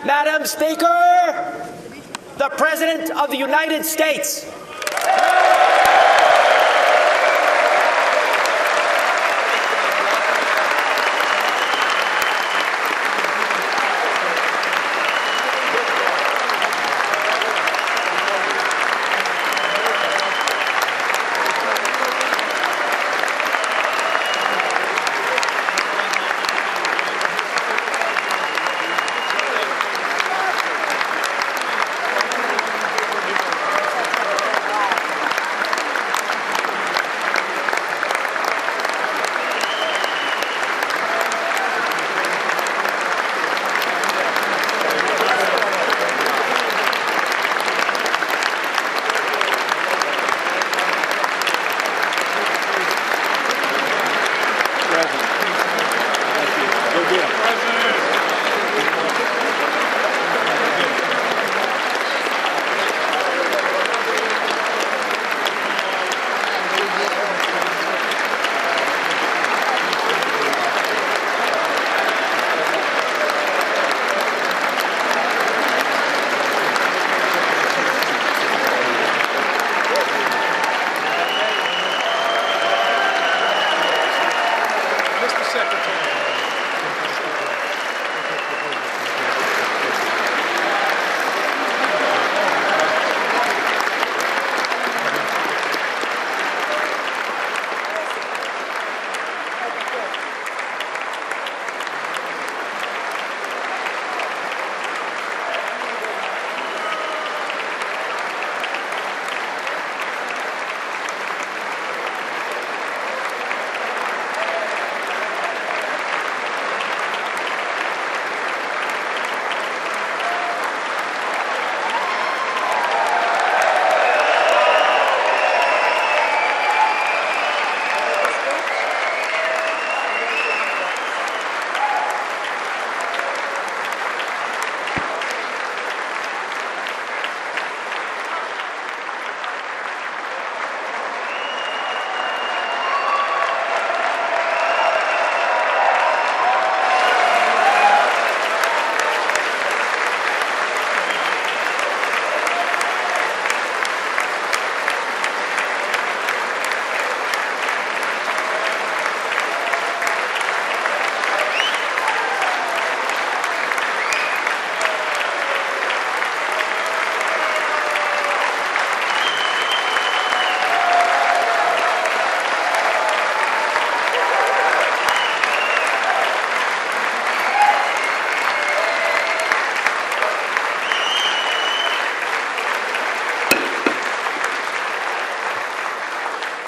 Madam Speaker, the President of the United States.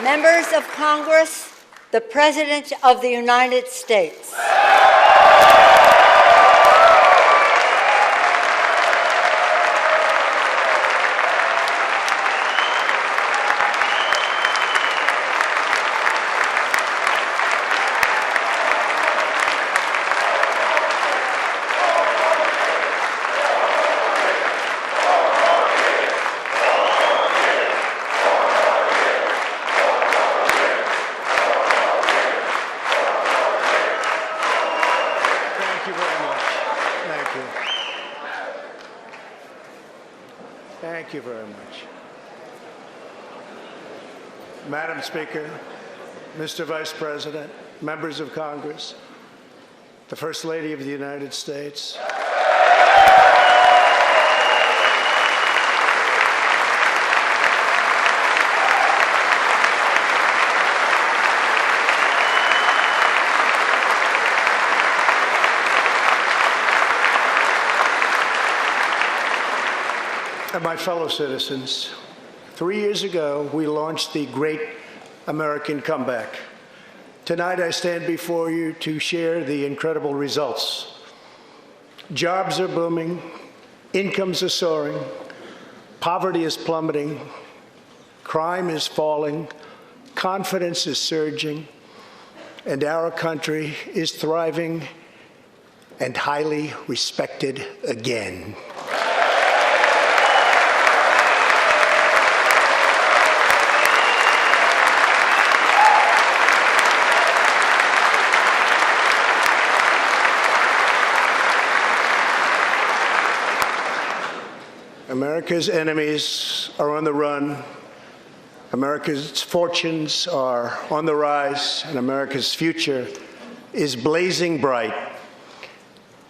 Members of Congress, the President of the United States. Thank you very much. Madam Speaker, Mr. Vice President, members of Congress, the First Lady of the United States, and my fellow citizens, 3 years ago, we launched the Great American Comeback. Tonight, I stand before you to share the incredible results. Jobs are booming, incomes are soaring, poverty is plummeting, crime is falling, confidence is surging, and our country is thriving and highly respected again. America's enemies are on the run. America's fortunes are on the rise, and America's future is blazing bright.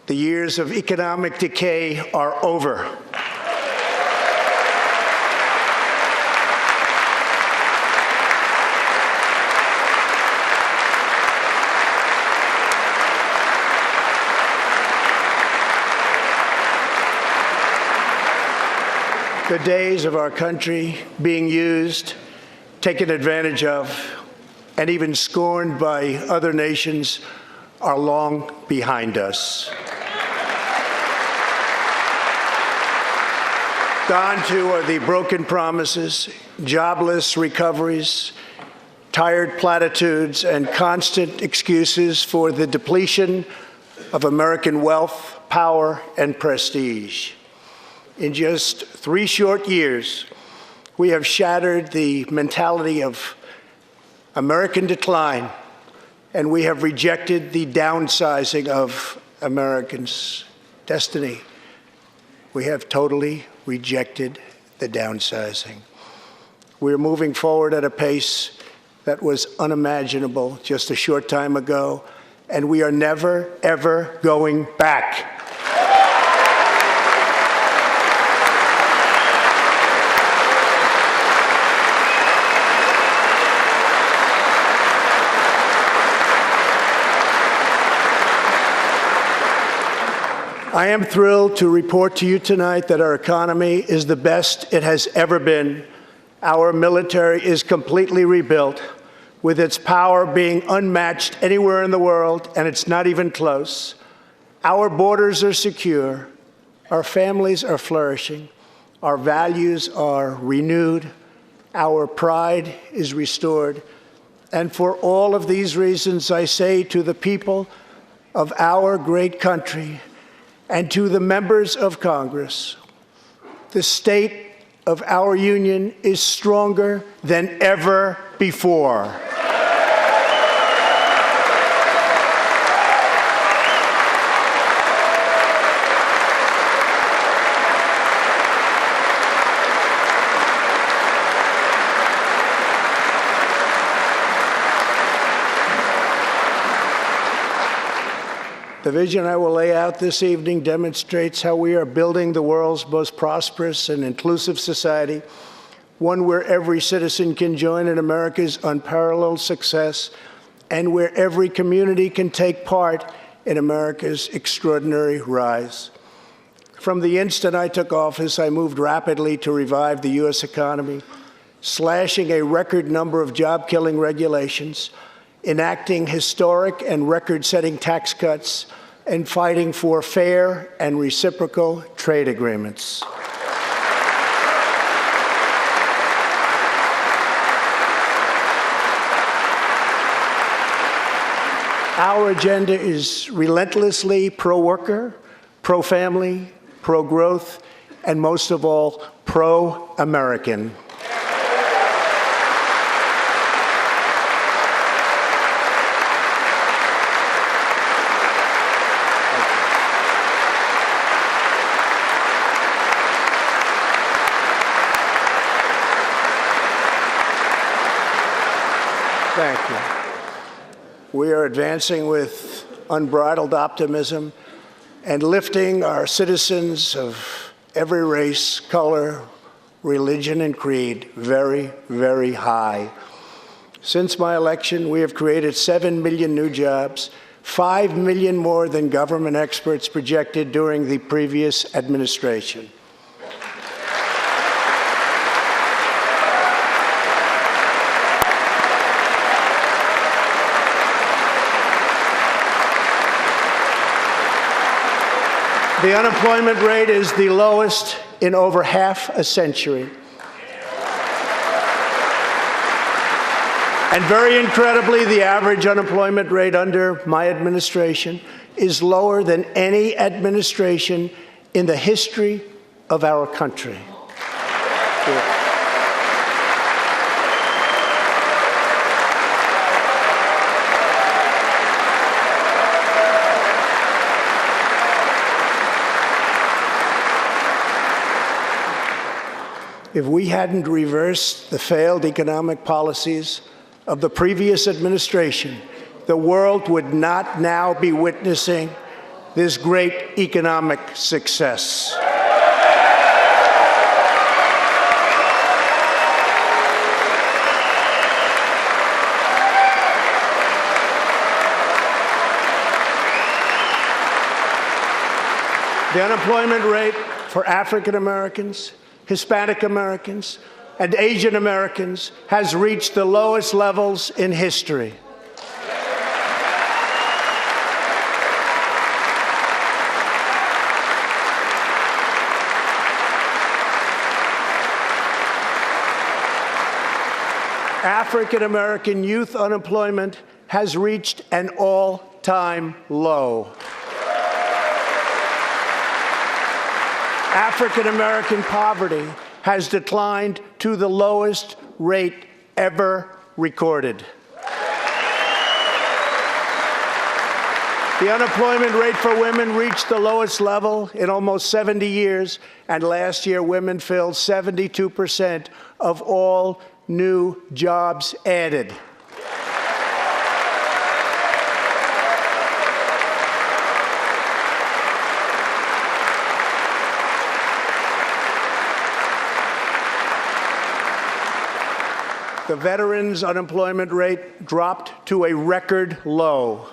The years of economic decay are over. The days of our country being used, taken advantage of, and even scorned by other nations are long behind us. Gone too are the broken promises, jobless recoveries, tired platitudes, and constant excuses for the depletion of American wealth, power, and prestige. In just 3 short years, we have shattered the mentality of American decline, and we have rejected the downsizing of Americans' destiny. We have totally rejected the downsizing. We're moving forward at a pace that was unimaginable just a short time ago, and we are never, ever going back. I am thrilled to report to you tonight that our economy is the best it has ever been. Our military is completely rebuilt, with its power being unmatched anywhere in the world, and it's not even close. Our borders are secure. Our families are flourishing. Our values are renewed. Our pride is restored. And for all of these reasons, I say to the people of our great country, and to the members of Congress, the state of our union is stronger than ever before. The vision I will lay out this evening demonstrates how we are building the world's most prosperous and inclusive society, one where every citizen can join in America's unparalleled success, and where every community can take part in America's extraordinary rise. From the instant I took office, I moved rapidly to revive the U.S. economy, slashing a record number of job-killing regulations, enacting historic and record-setting tax cuts, and fighting for fair and reciprocal trade agreements. Our agenda is relentlessly pro-worker, pro-family, pro-growth, and most of all, pro-American. Thank you. We are advancing with unbridled optimism and lifting our citizens of every race, color, religion, and creed very, very high. Since my election, we have created 7 million new jobs, 5 million more than government experts projected during the previous administration. The unemployment rate is the lowest in over half a century. And very incredibly, the average unemployment rate under my administration is lower than any administration in the history of our country. If we hadn't reversed the failed economic policies of the previous administration, the world would not now be witnessing this great economic success. The unemployment rate for African Americans, Hispanic Americans, and Asian Americans has reached the lowest levels in history. African American youth unemployment has reached an all-time low. African American poverty has declined to the lowest rate ever recorded. The unemployment rate for women reached the lowest level in almost 70 years, and last year women filled 72% of all new jobs added. The veterans' unemployment rate dropped to a record low.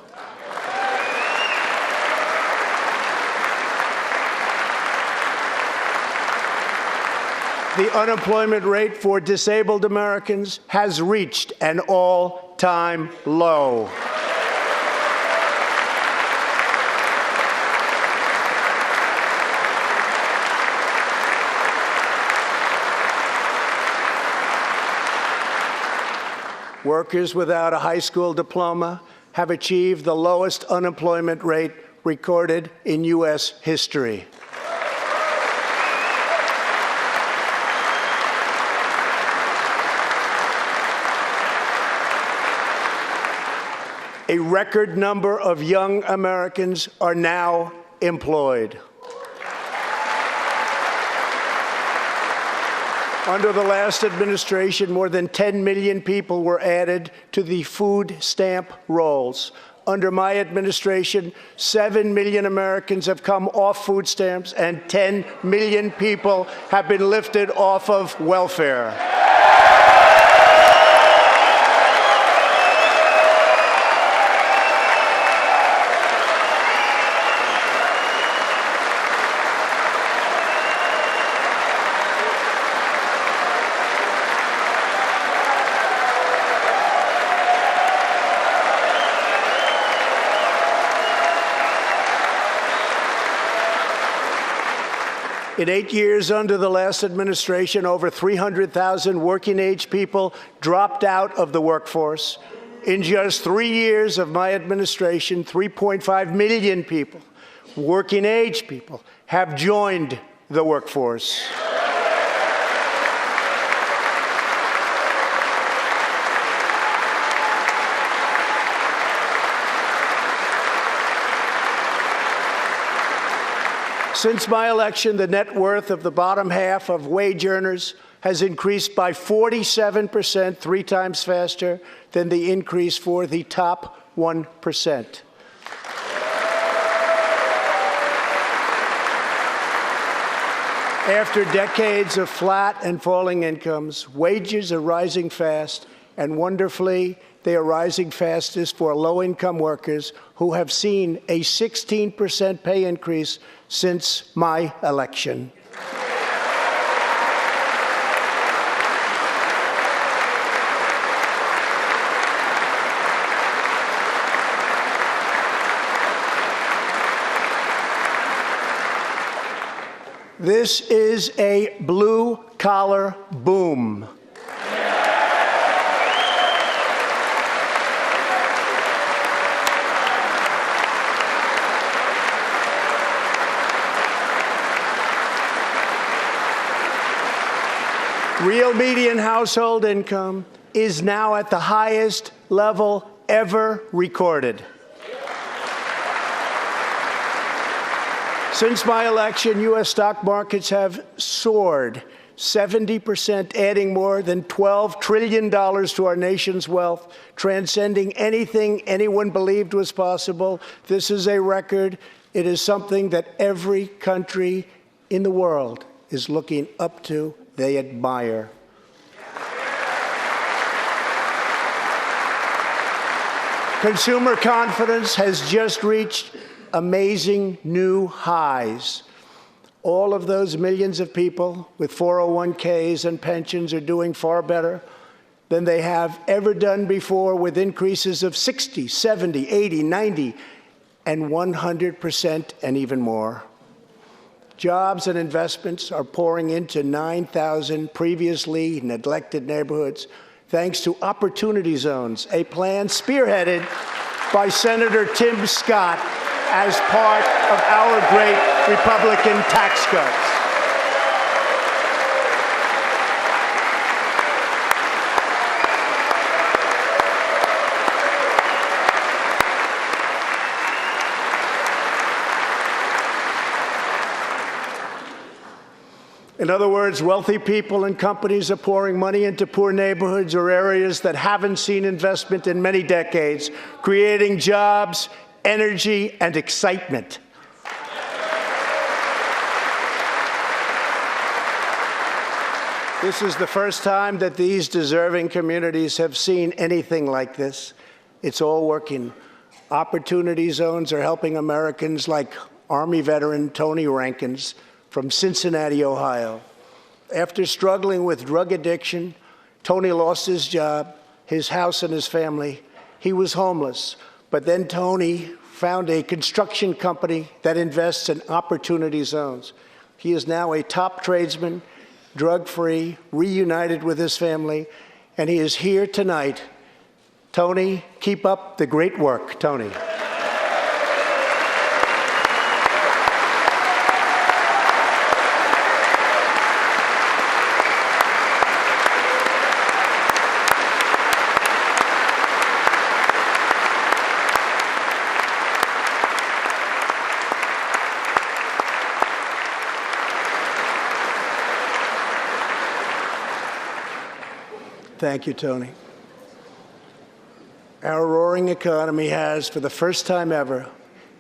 The unemployment rate for disabled Americans has reached an all-time low. Workers without a high school diploma have achieved the lowest unemployment rate recorded in U.S. history. A record number of young Americans are now employed. Under the last administration, more than 10 million people were added to the food stamp rolls. Under my administration, 7 million Americans have come off food stamps, and 10 million people have been lifted off of welfare. In 8 years under the last administration, over 300,000 working-age people dropped out of the workforce. In just 3 years of my administration, 3.5 million people, working-age people, have joined the workforce. Since my election, the net worth of the bottom half of wage earners has increased by 47%, 3 times faster than the increase for the top 1%. After decades of flat and falling incomes, wages are rising fast, and wonderfully, they are rising fastest for low-income workers who have seen a 16% pay increase since my election. This is a blue-collar boom. Real median household income is now at the highest level ever recorded. Since my election, U.S. stock markets have soared 70%, adding more than $12 trillion to our nation's wealth, transcending anything anyone believed was possible. This is a record. It is something that every country in the world is looking up to. They admire. Consumer confidence has just reached amazing new highs. All of those millions of people with 401ks and pensions are doing far better than they have ever done before, with increases of 60, 70, 80, 90, and 100% and even more. Jobs and investments are pouring into 9,000 previously neglected neighborhoods, thanks to Opportunity Zones, a plan spearheaded by Senator Tim Scott as part of our great Republican tax cuts. In other words, wealthy people and companies are pouring money into poor neighborhoods or areas that haven't seen investment in many decades, creating jobs, energy, and excitement. This is the first time that these deserving communities have seen anything like this. It's all working. Opportunity Zones are helping Americans like Army veteran Tony Rankins from Cincinnati, Ohio. After struggling with drug addiction, Tony lost his job, his house, and his family. He was homeless. But then Tony found a construction company that invests in Opportunity Zones. He is now a top tradesman, drug-free, reunited with his family, and he is here tonight. Tony, keep up the great work, Tony. Thank you, Tony. Our roaring economy has, for the first time ever,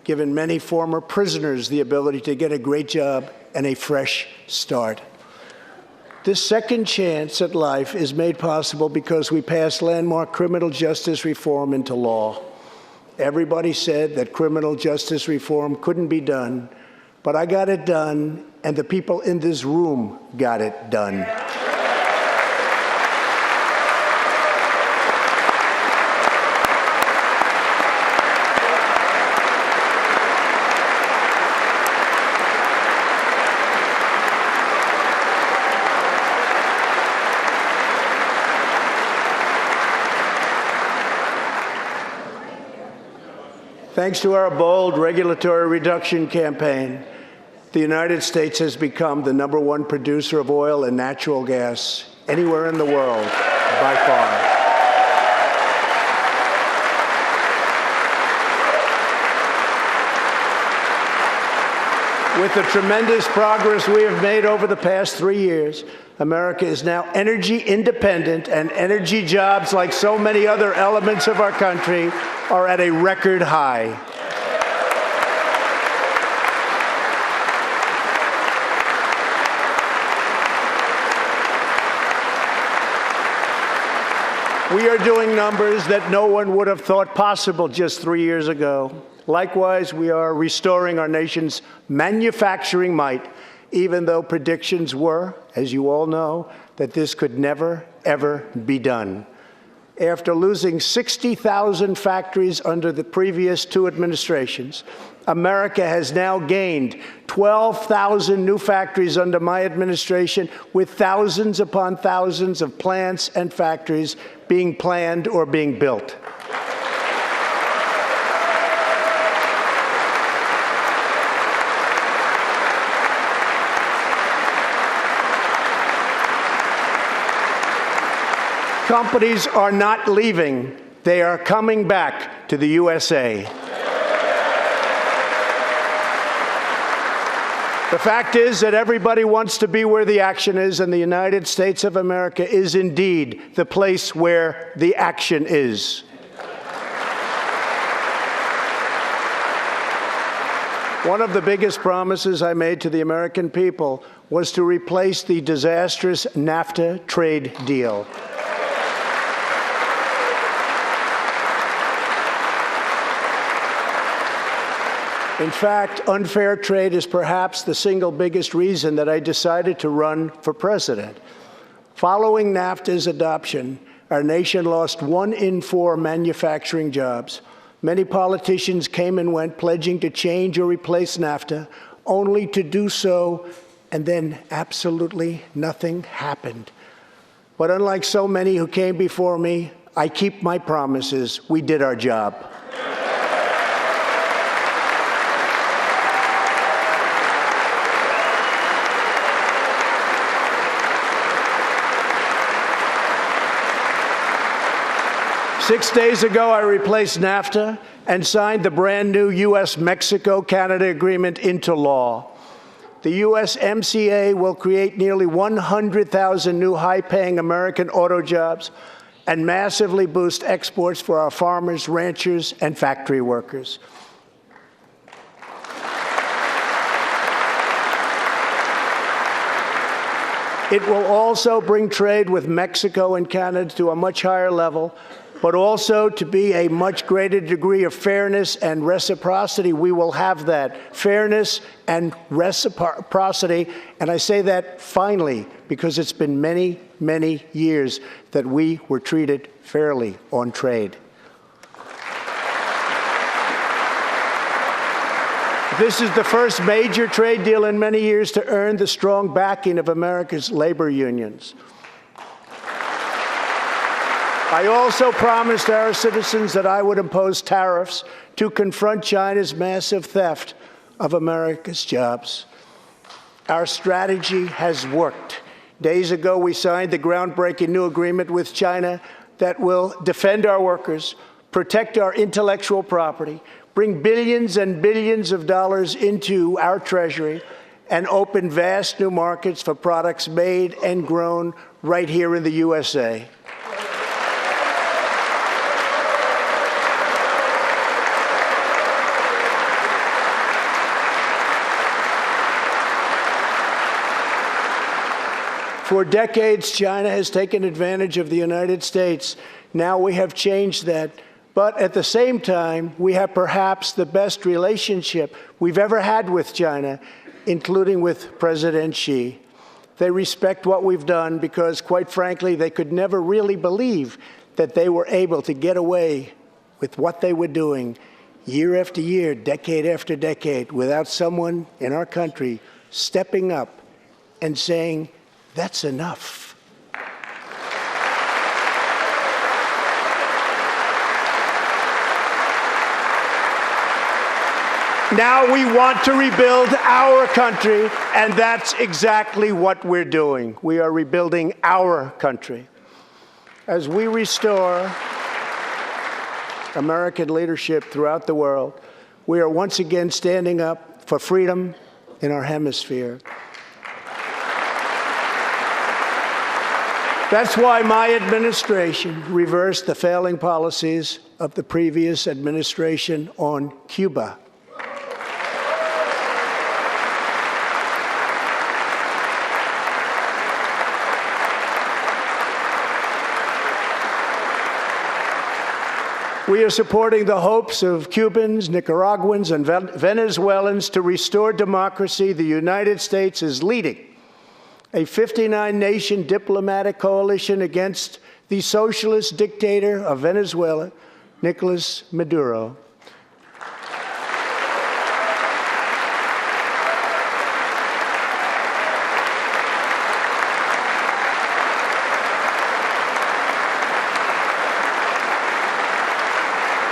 given many former prisoners the ability to get a great job and a fresh start. This second chance at life is made possible because we passed landmark criminal justice reform into law. Everybody said that criminal justice reform couldn't be done, but I got it done, and the people in this room got it done. Thanks to our bold regulatory reduction campaign, the United States has become the #1 producer of oil and natural gas anywhere in the world, by far. With the tremendous progress we have made over the past 3 years, America is now energy independent, and energy jobs, like so many other elements of our country, are at a record high. We are doing numbers that no one would have thought possible just 3 years ago. Likewise, we are restoring our nation's manufacturing might, even though predictions were, as you all know, that this could never, ever be done. After losing 60,000 factories under the previous 2 administrations, America has now gained 12,000 new factories under my administration, with thousands upon thousands of plants and factories being planned or being built. companies are not leaving. They are coming back to the USA. The fact is that everybody wants to be where the action is, and the United States of America is indeed the place where the action is. One of the biggest promises I made to the American people was to replace the disastrous NAFTA trade deal. In fact, unfair trade is perhaps the single biggest reason that I decided to run for president. Following NAFTA's adoption, our nation lost 1 in 4 manufacturing jobs. Many politicians came and went, pledging to change or replace NAFTA, only to do so, and then absolutely nothing happened. But unlike so many who came before me, I keep my promises. We did our job. Six days ago, I replaced NAFTA and signed the brand new U.S.-Mexico-Canada agreement into law. The USMCA will create nearly 100,000 new high-paying American auto jobs and massively boost exports for our farmers, ranchers, and factory workers. It will also bring trade with Mexico and Canada to a much higher level, but also to be a much greater degree of fairness and reciprocity. We will have that fairness and reciprocity, and I say that finally because it's been many, many years that we were treated fairly on trade. This is the first major trade deal in many years to earn the strong backing of America's labor unions. I also promised our citizens that I would impose tariffs to confront China's massive theft of America's jobs. Our strategy has worked. Days ago, we signed the groundbreaking new agreement with China that will defend our workers, protect our intellectual property, bring billions and billions of dollars into our treasury, and open vast new markets for products made and grown right here in the USA. For decades, China has taken advantage of the United States. Now we have changed that. But at the same time, we have perhaps the best relationship we've ever had with China, including with President Xi. They respect what we've done because, quite frankly, they could never really believe that they were able to get away with what they were doing year after year, decade after decade, without someone in our country stepping up and saying, "That's enough." Now we want to rebuild our country, and that's exactly what we're doing. We are rebuilding our country. As we restore American leadership throughout the world, we are once again standing up for freedom in our hemisphere. That's why my administration reversed the failing policies of the previous administration on Cuba. We are supporting the hopes of Cubans, Nicaraguans, and Venezuelans to restore democracy. The United States is leading a 59-nation diplomatic coalition against the socialist dictator of Venezuela, Nicolas Maduro.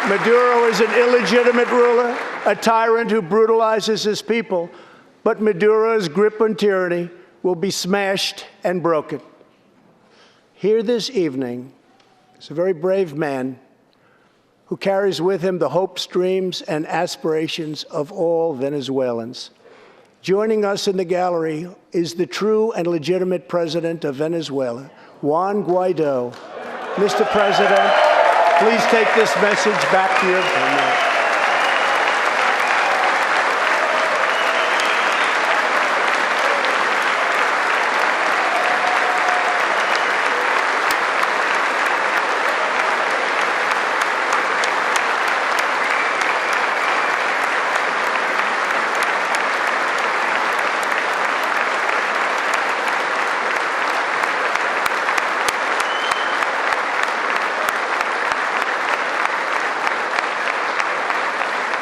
Maduro is an illegitimate ruler, a tyrant who brutalizes his people, but Maduro's grip on tyranny will be smashed and broken. Here this evening, He's a very brave man who carries with him the hopes, dreams, and aspirations of all Venezuelans. Joining us in the gallery is the true and legitimate president of Venezuela, Juan Guaido. Mr. President, please take this message back to your homeland.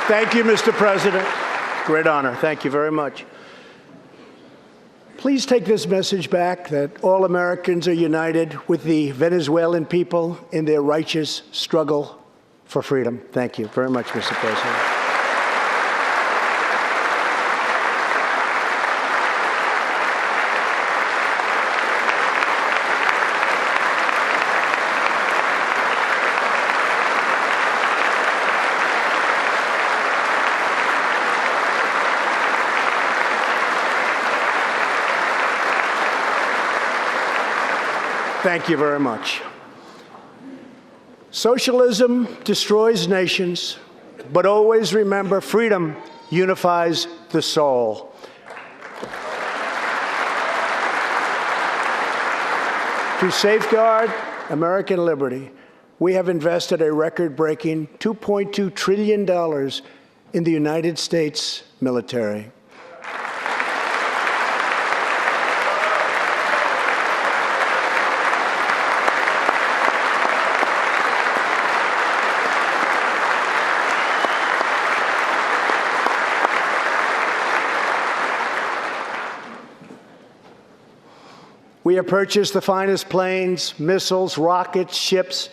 Thank you, Mr. President. Great honor. Thank you very much. Please take this message back that all Americans are united with the Venezuelan people in their righteous struggle for freedom. Thank you very much, Mr. President. Thank you very much. Socialism destroys nations, but always remember, freedom unifies the soul. To safeguard American liberty, we have invested a record-breaking $2.2 trillion in the United States military. We have purchased the finest planes, missiles, rockets, ships,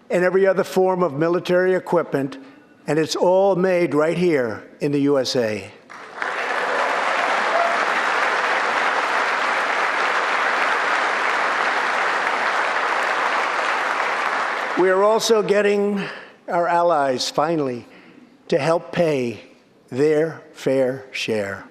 and every other form of military equipment, and it's all made right here in the USA. We are also getting our allies, finally, to help pay their fair share.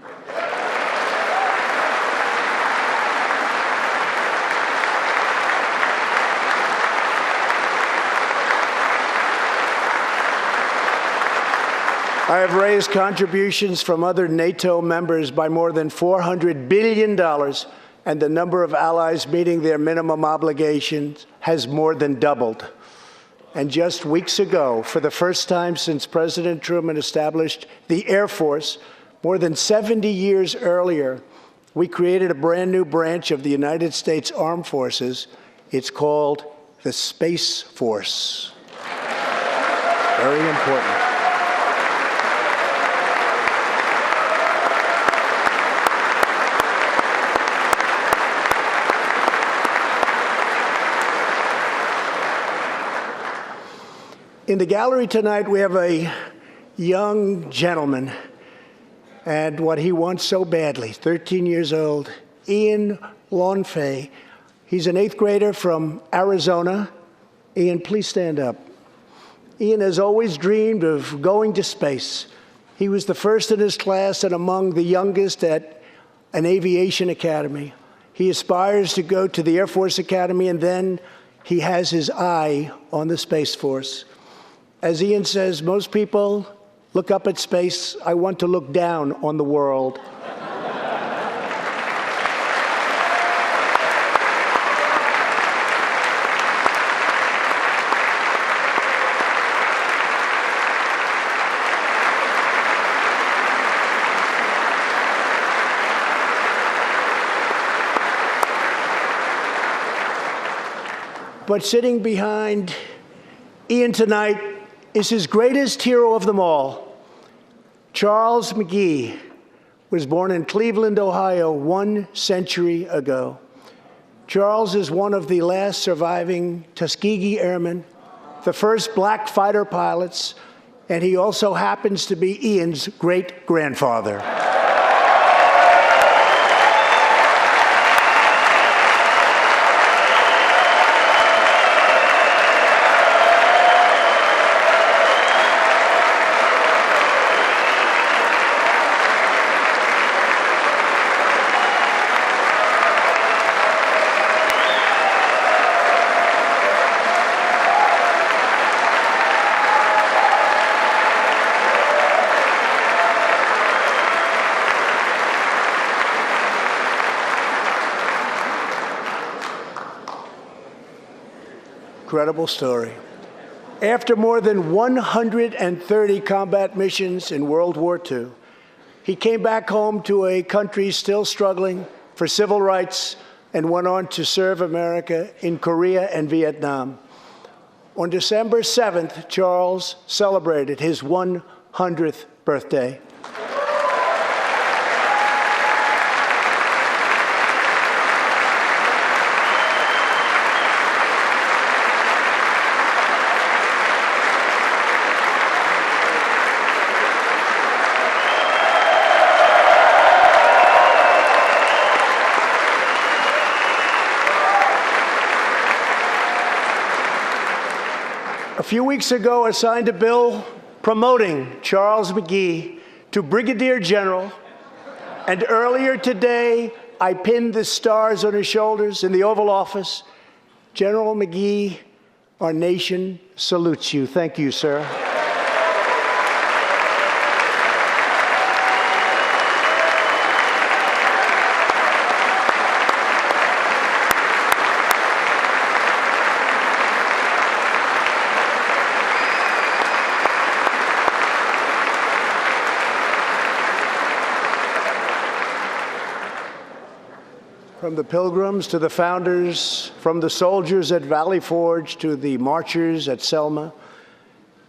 I have raised contributions from other NATO members by more than $400 billion, and the number of allies meeting their minimum obligations has more than doubled. And just weeks ago, for the first time since President Truman established the Air Force, more than 70 years earlier, we created a brand new branch of the United States Armed Forces. It's called the Space Force. Very important. In the gallery tonight, we have a young gentleman, and what he wants so badly, 13 years old, Ian Lawnfay. He's an 8th grader from Arizona. Ian, please stand up. Ian has always dreamed of going to space. He was the first in his class and among the youngest at an aviation academy. He aspires to go to the Air Force Academy, and then he has his eye on the Space Force. As Ian says, most people look up at space. I want to look down on the world. But sitting behind Ian tonight is his greatest hero of them all. Charles McGee was born in Cleveland, Ohio, 1 century ago. Charles is one of the last surviving Tuskegee Airmen, the first black fighter pilots, and he also happens to be Ian's great-grandfather. incredible story. After more than 130 combat missions in World War II, he came back home to a country still struggling for civil rights and went on to serve America in Korea and Vietnam. On December 7th, Charles celebrated his 100th birthday. A few weeks ago, I signed a bill promoting Charles McGee to Brigadier General, and earlier today, I pinned the stars on his shoulders in the Oval Office. General McGee, our nation salutes you. Thank you, sir. From the Pilgrims to the founders, from the soldiers at Valley Forge to the marchers at Selma,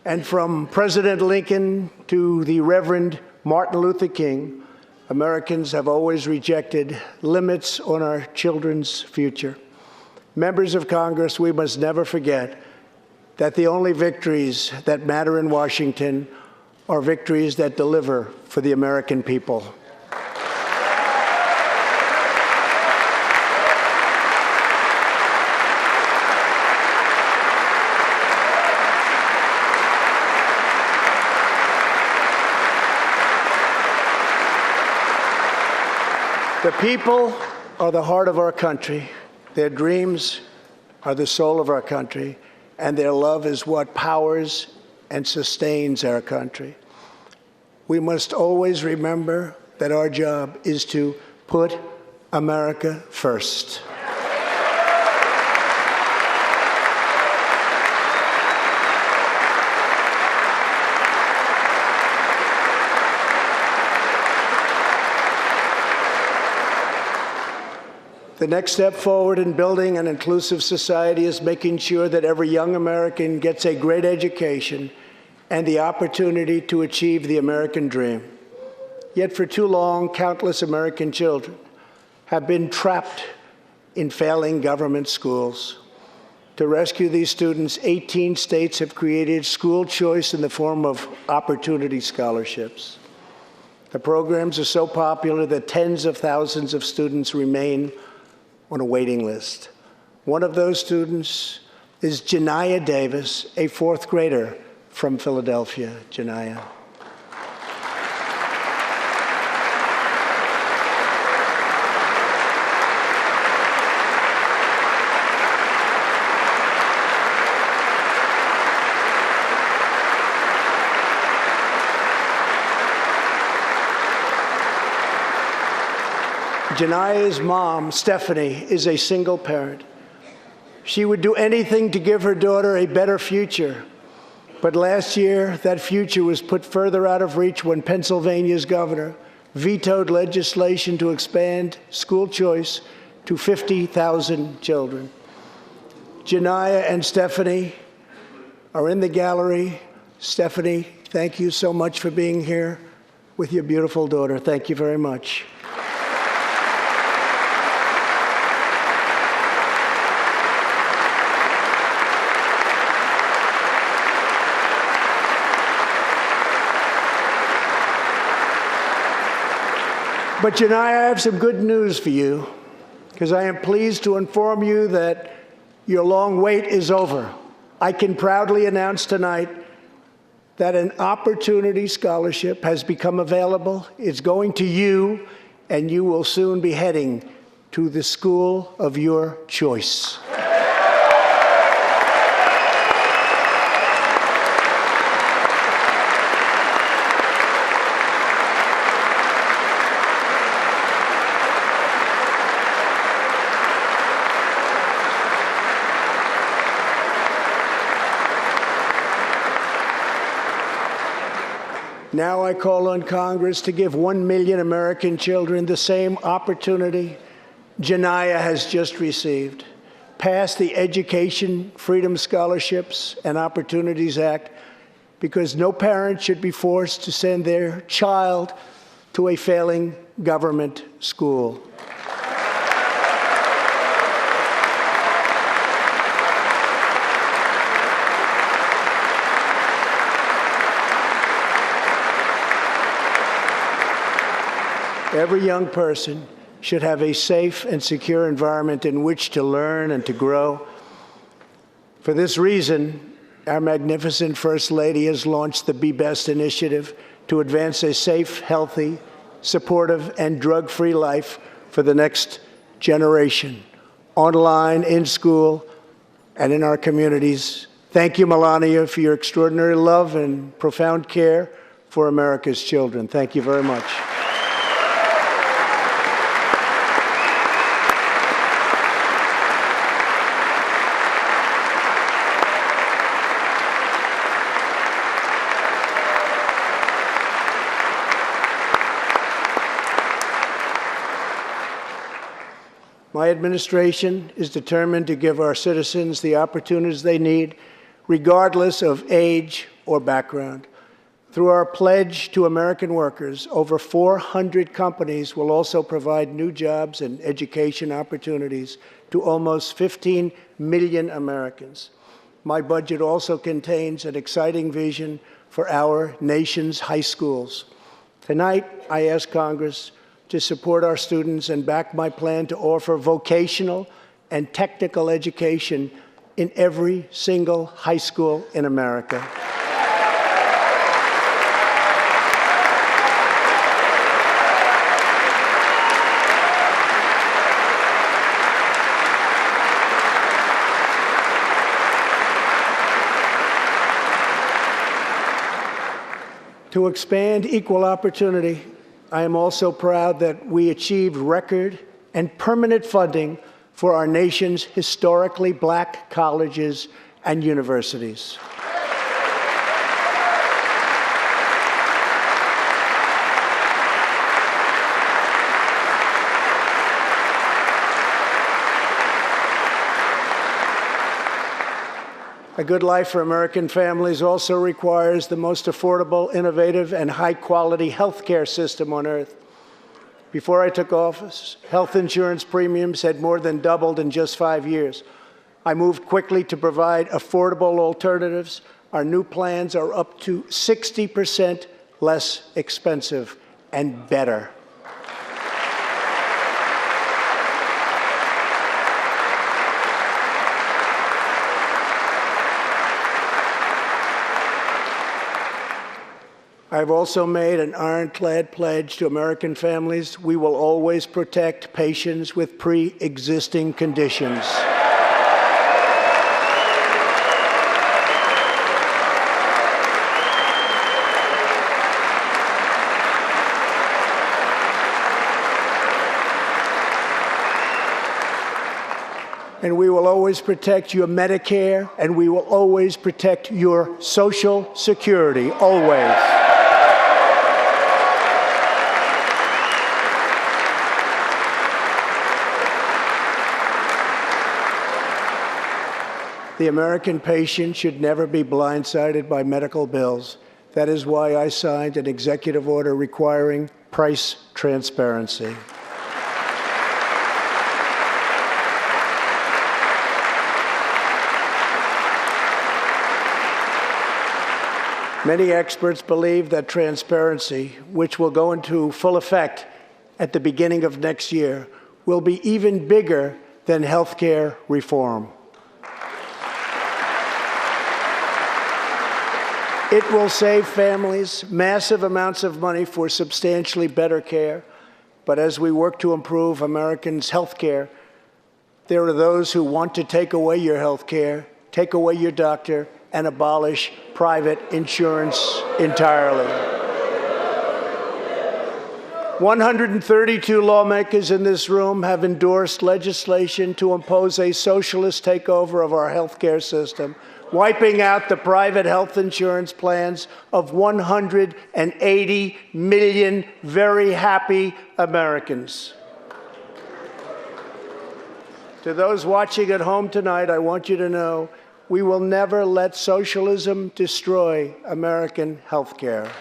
and from President Lincoln to the Reverend Martin Luther King, Americans have always rejected limits on our children's future. Members of Congress, we must never forget that the only victories that matter in Washington are victories that deliver for the American people. The people are the heart of our country. Their dreams are the soul of our country, and their love is what powers and sustains our country. We must always remember that our job is to put America first. The next step forward in building an inclusive society is making sure that every young American gets a great education and the opportunity to achieve the American dream. Yet for too long, countless American children have been trapped in failing government schools. To rescue these students, 18 states have created school choice in the form of opportunity scholarships. The programs are so popular that tens of thousands of students remain on a waiting list. One of those students is Janiyah Davis, a fourth grader from Philadelphia. Janiyah. Janiyah's mom, Stephanie, is a single parent. She would do anything to give her daughter a better future. But last year, that future was put further out of reach when Pennsylvania's governor vetoed legislation to expand school choice to 50,000 children. Janiyah and Stephanie are in the gallery. Stephanie, thank you so much for being here with your beautiful daughter. Thank you very much. But Janiyah, I have some good news for you, because I am pleased to inform you that your long wait is over. I can proudly announce tonight that an opportunity scholarship has become available. It's going to you, and you will soon be heading to the school of your choice. Now I call on Congress to give 1 million American children the same opportunity Janiyah has just received. Pass the Education Freedom Scholarships and Opportunities Act, because no parent should be forced to send their child to a failing government school. Every young person should have a safe and secure environment in which to learn and to grow. For this reason, our magnificent First Lady has launched the Be Best initiative to advance a safe, healthy, supportive, and drug-free life for the next generation, online, in school, and in our communities. Thank you, Melania, for your extraordinary love and profound care for America's children. Thank you very much. My administration is determined to give our citizens the opportunities they need, regardless of age or background. Through our pledge to American workers, over 400 companies will also provide new jobs and education opportunities to almost 15 million Americans. My budget also contains an exciting vision for our nation's high schools. Tonight, I ask Congress to support our students and back my plan to offer vocational and technical education in every single high school in America. To expand equal opportunity, I am also proud that we achieved record and permanent funding for our nation's historically black colleges and universities. A good life for American families also requires the most affordable, innovative, and high-quality health care system on earth. Before I took office, health insurance premiums had more than doubled in just 5 years. I moved quickly to provide affordable alternatives. Our new plans are up to 60% less expensive and better. I've also made an ironclad pledge to American families. We will always protect patients with pre-existing conditions. And we will always protect your Medicare, and we will always protect your Social Security, always. The American patient should never be blindsided by medical bills. That is why I signed an executive order requiring price transparency. Many experts believe that transparency, which will go into full effect at the beginning of next year, will be even bigger than health care reform. It will save families massive amounts of money for substantially better care. But as we work to improve Americans' health care, there are those who want to take away your health care, take away your doctor, and abolish private insurance entirely. 132 lawmakers in this room have endorsed legislation to impose a socialist takeover of our health care system, wiping out the private health insurance plans of 180 million very happy Americans. To those watching at home tonight, I want you to know we will never let socialism destroy American health care.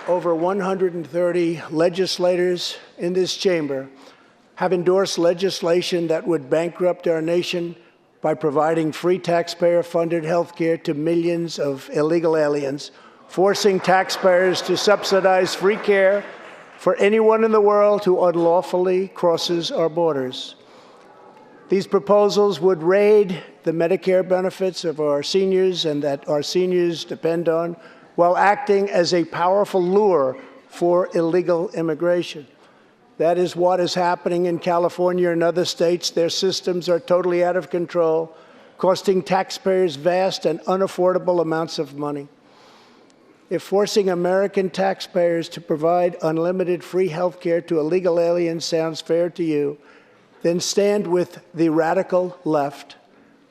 Over 130 legislators in this chamber have endorsed legislation that would bankrupt our nation by providing free taxpayer-funded health care to millions of illegal aliens, forcing taxpayers to subsidize free care for anyone in the world who unlawfully crosses our borders. These proposals would raid the Medicare benefits of our seniors and that our seniors depend on, while acting as a powerful lure for illegal immigration. That is what is happening in California and other states. Their systems are totally out of control, costing taxpayers vast and unaffordable amounts of money. If forcing American taxpayers to provide unlimited free health care to illegal aliens sounds fair to you, then stand with the radical left.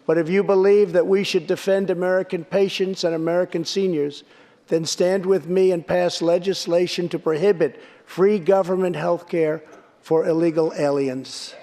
But if you believe that we should defend American patients and American seniors, then stand with me and pass legislation to prohibit free government health care for illegal aliens.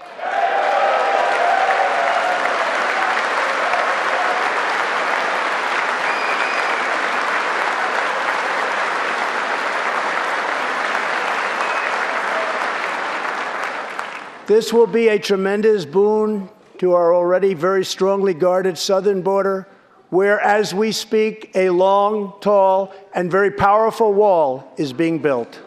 This will be a tremendous boon to our already very strongly guarded southern border, where, as we speak, a long, tall, and very powerful wall is being built.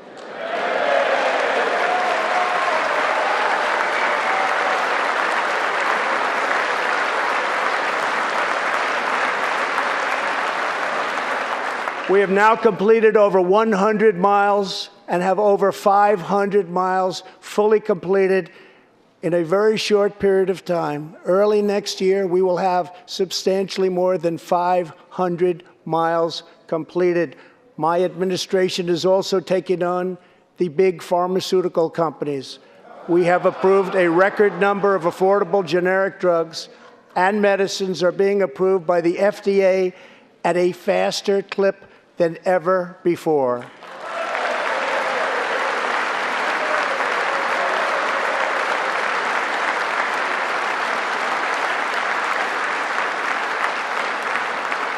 We have now completed over 100 miles and have over 500 miles fully completed in a very short period of time. Early next year, we will have substantially more than 500 miles completed. My administration is also taking on the big pharmaceutical companies. We have approved a record number of affordable generic drugs, and medicines are being approved by the FDA at a faster clip than ever before.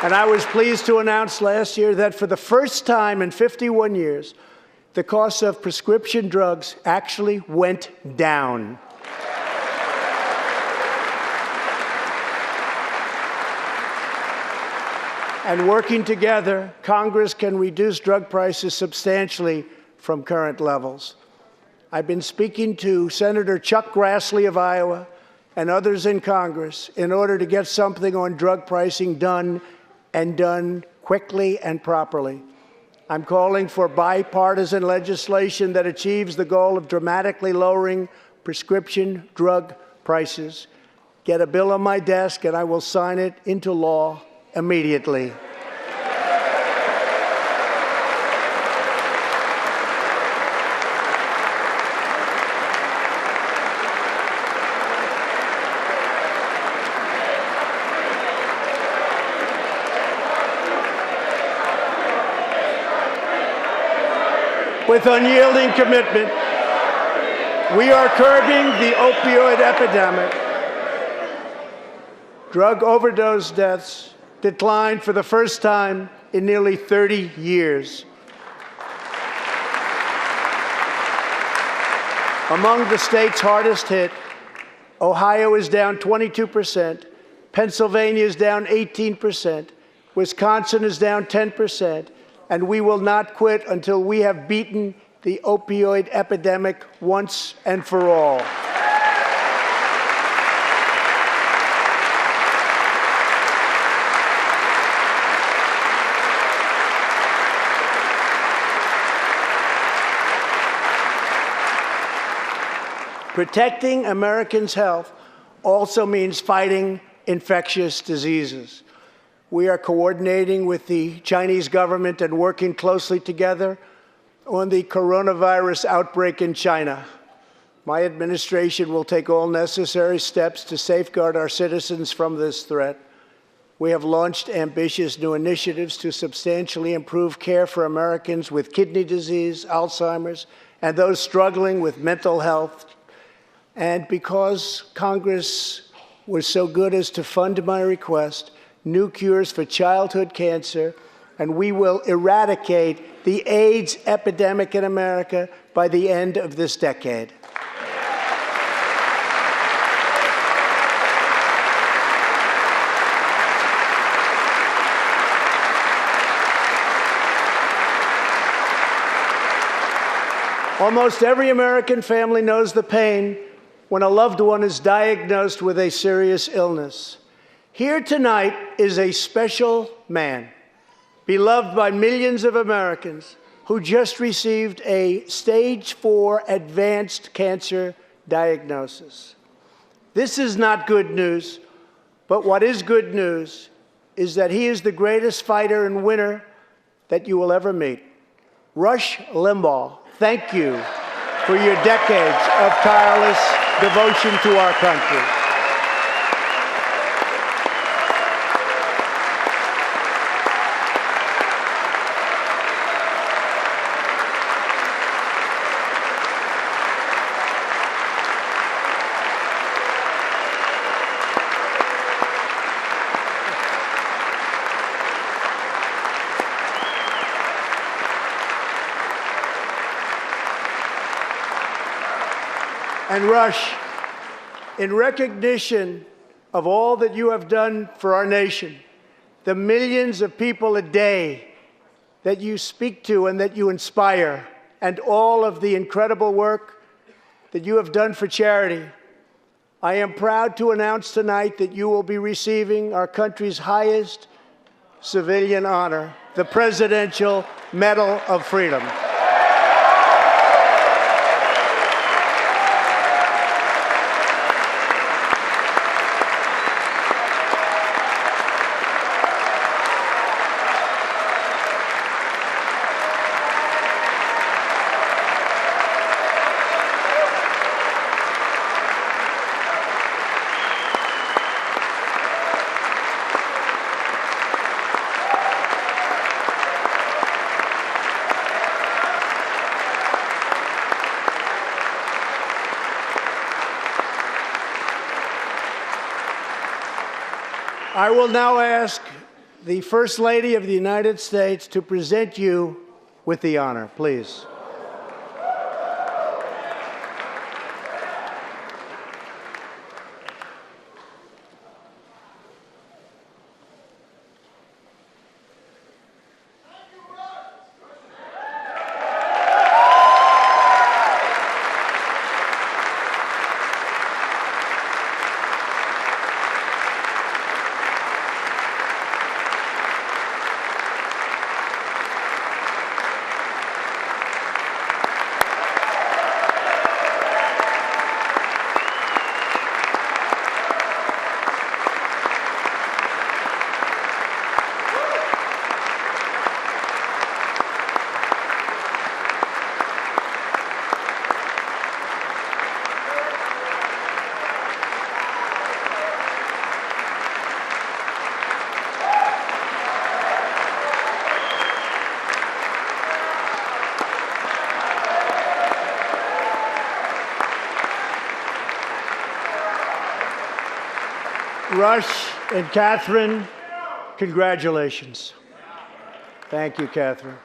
And I was pleased to announce last year that for the first time in 51 years, the cost of prescription drugs actually went down. And working together, Congress can reduce drug prices substantially from current levels. I've been speaking to Senator Chuck Grassley of Iowa and others in Congress in order to get something on drug pricing done, and done quickly and properly. I'm calling for bipartisan legislation that achieves the goal of dramatically lowering prescription drug prices. Get a bill on my desk, and I will sign it into law immediately. With unyielding commitment, we are curbing the opioid epidemic. Drug overdose deaths declined for the first time in nearly 30 years. Among the states hardest hit, Ohio is down 22%, Pennsylvania is down 18%, Wisconsin is down 10%, and we will not quit until we have beaten the opioid epidemic once and for all. Protecting Americans' health also means fighting infectious diseases. We are coordinating with the Chinese government and working closely together on the coronavirus outbreak in China. My administration will take all necessary steps to safeguard our citizens from this threat. We have launched ambitious new initiatives to substantially improve care for Americans with kidney disease, Alzheimer's, and those struggling with mental health. And because Congress was so good as to fund my request, new cures for childhood cancer, and we will eradicate the AIDS epidemic in America by the end of this decade. Almost every American family knows the pain when a loved one is diagnosed with a serious illness. Here tonight is a special man, beloved by millions of Americans, who just received a stage 4 advanced cancer diagnosis. This is not good news, but what is good news is that he is the greatest fighter and winner that you will ever meet. Rush Limbaugh, thank you for your decades of tireless devotion to our country. And Rush, in recognition of all that you have done for our nation, the millions of people a day that you speak to and that you inspire, and all of the incredible work that you have done for charity, I am proud to announce tonight that you will be receiving our country's highest civilian honor, the Presidential Medal of Freedom. I will now ask the First Lady of the United States to present you with the honor, please. Rush and Catherine, congratulations. Thank you, Catherine.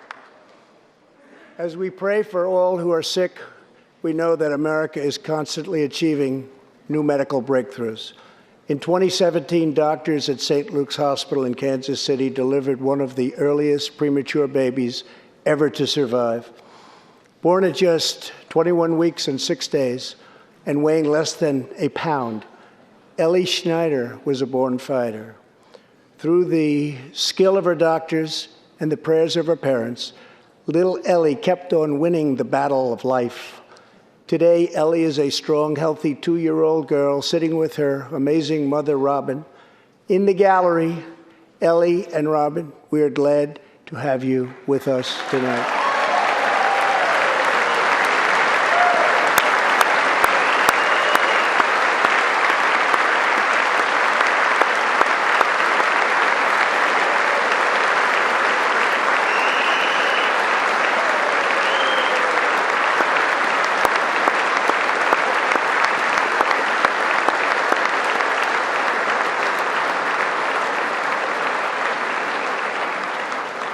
As we pray for all who are sick, we know that America is constantly achieving new medical breakthroughs. In 2017, doctors at St. Luke's Hospital in Kansas City delivered one of the earliest premature babies ever to survive. Born at just 21 weeks and 6 days and weighing less than a pound, Ellie Schneider was a born fighter. Through the skill of her doctors and the prayers of her parents, little Ellie kept on winning the battle of life. Today, Ellie is a strong, healthy 2-year-old girl sitting with her amazing mother, Robin, In the gallery, Ellie and Robin, we are glad to have you with us tonight.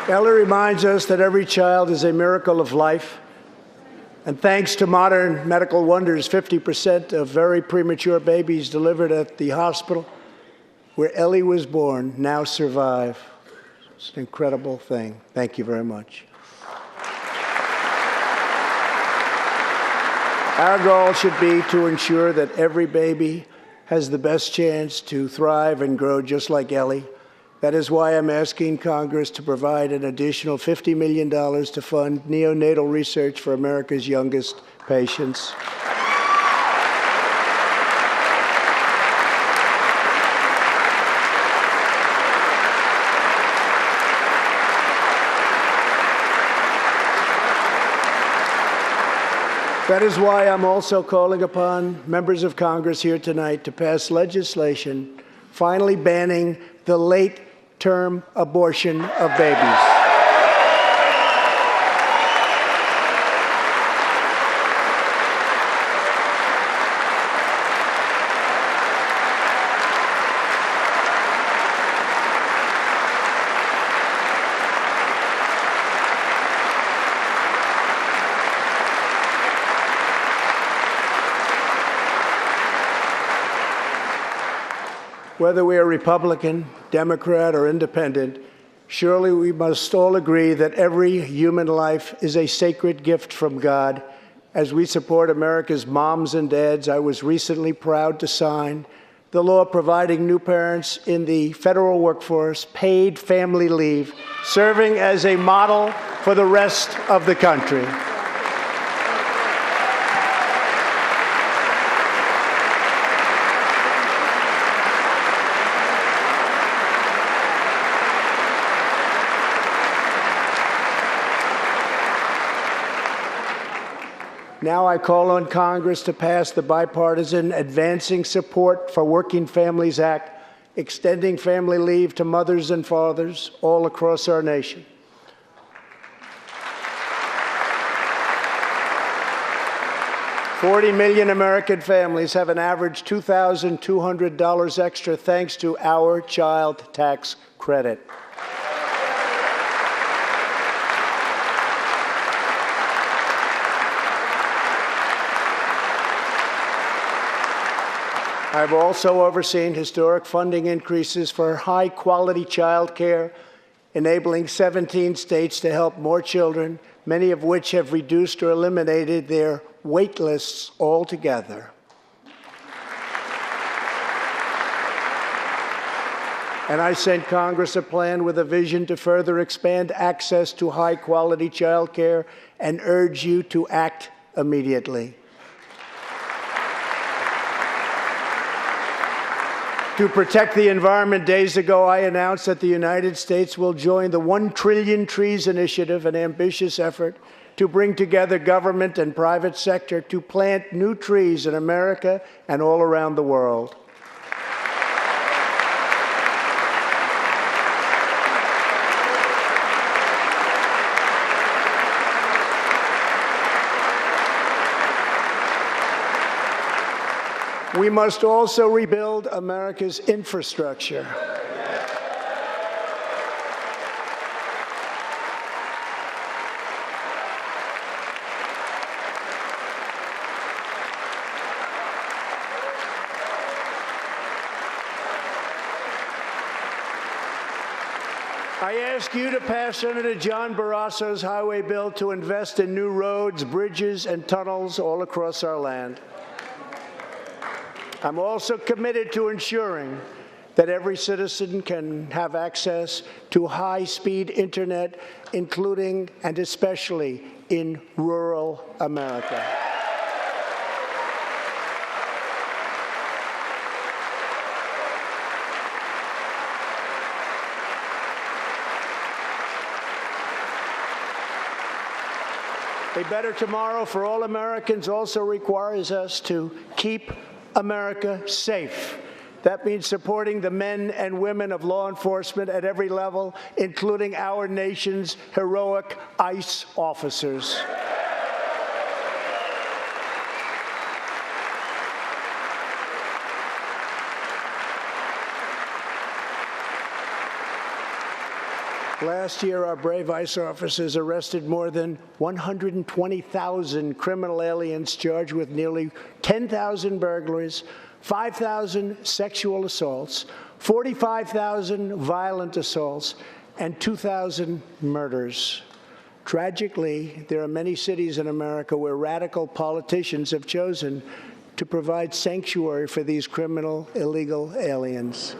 Ellie reminds us that every child is a miracle of life. And thanks to modern medical wonders, 50% of very premature babies delivered at the hospital where Ellie was born now survive. It's an incredible thing. Thank you very much. Our goal should be to ensure that every baby has the best chance to thrive and grow just like Ellie. That is why I'm asking Congress to provide an additional $50 million to fund neonatal research for America's youngest patients. That is why I'm also calling upon members of Congress here tonight to pass legislation finally banning the late-term abortion of babies. Whether we are Republican, Democrat, or Independent, surely we must all agree that every human life is a sacred gift from God. As we support America's moms and dads, I was recently proud to sign the law providing new parents in the federal workforce paid family leave, serving as a model for the rest of the country. Now I call on Congress to pass the bipartisan Advancing Support for Working Families Act, extending family leave to mothers and fathers all across our nation. $40 million American families have an average $2,200 extra thanks to our child tax credit. I've also overseen historic funding increases for high-quality child care, enabling 17 states to help more children, many of which have reduced or eliminated their wait lists altogether. And I sent Congress a plan with a vision to further expand access to high-quality child care and urge you to act immediately. To protect the environment, days ago I announced that the United States will join the 1 Trillion Trees Initiative, an ambitious effort to bring together government and private sector to plant new trees in America and all around the world. We must also rebuild America's infrastructure. I ask you to pass Senator John Barrasso's highway bill to invest in new roads, bridges, and tunnels all across our land. I'm also committed to ensuring that every citizen can have access to high-speed internet, including and especially in rural America. A better tomorrow for all Americans also requires us to keep America safe. That means supporting the men and women of law enforcement at every level, including our nation's heroic ICE officers. Last year, our brave ICE officers arrested more than 120,000 criminal aliens charged with nearly 10,000 burglaries, 5,000 sexual assaults, 45,000 violent assaults, and 2,000 murders. Tragically, there are many cities in America where radical politicians have chosen to provide sanctuary for these criminal illegal aliens.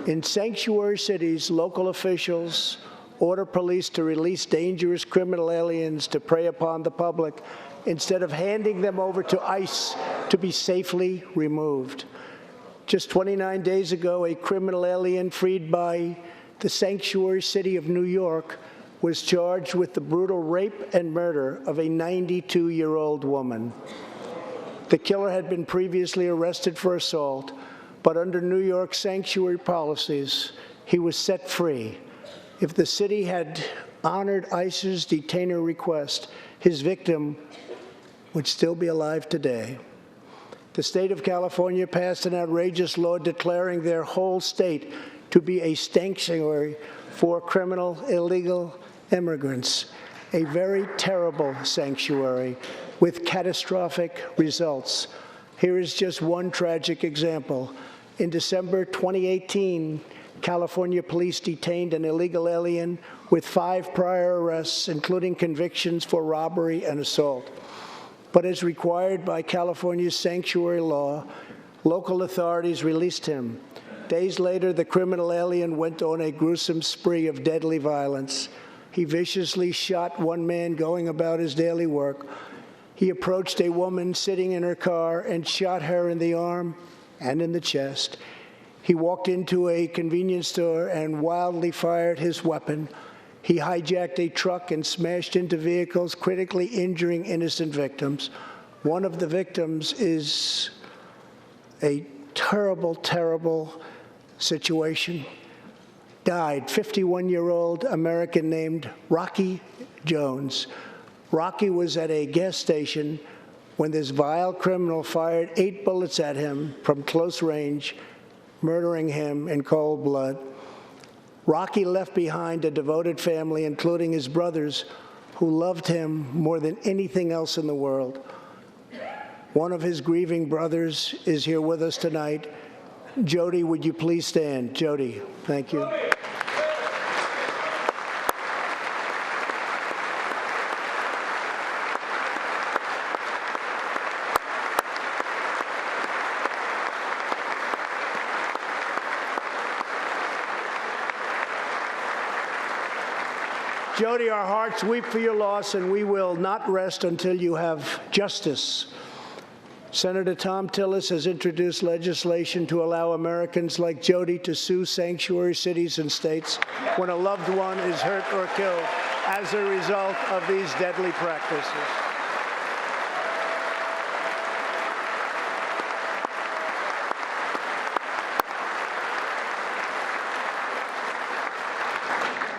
In sanctuary cities, local officials order police to release dangerous criminal aliens to prey upon the public instead of handing them over to ICE to be safely removed. Just 29 days ago, a criminal alien freed by the sanctuary city of New York was charged with the brutal rape and murder of a 92-year-old woman. The killer had been previously arrested for assault, but under New York sanctuary policies, he was set free. If the city had honored ICE's detainer request, his victim would still be alive today. The state of California passed an outrageous law declaring their whole state to be a sanctuary for criminal illegal immigrants, a very terrible sanctuary with catastrophic results. Here is just one tragic example. In December 2018, California police detained an illegal alien with 5 prior arrests, including convictions for robbery and assault. But as required by California's sanctuary law, local authorities released him. Days later, the criminal alien went on a gruesome spree of deadly violence. He viciously shot one man going about his daily work. He approached a woman sitting in her car and shot her in the arm and in the chest. He walked into a convenience store and wildly fired his weapon. He hijacked a truck and smashed into vehicles, critically injuring innocent victims. One of the victims is a terrible, terrible situation. Died, 51-year-old American named Rocky Jones. Rocky was at a gas station when this vile criminal fired 8 bullets at him from close range, murdering him in cold blood. Rocky left behind a devoted family, including his brothers, who loved him more than anything else in the world. One of his grieving brothers is here with us tonight. Jody, would you please stand? Jody, thank you. Jody, our hearts weep for your loss, and we will not rest until you have justice. Senator Tom Tillis has introduced legislation to allow Americans like Jody to sue sanctuary cities and states when a loved one is hurt or killed as a result of these deadly practices.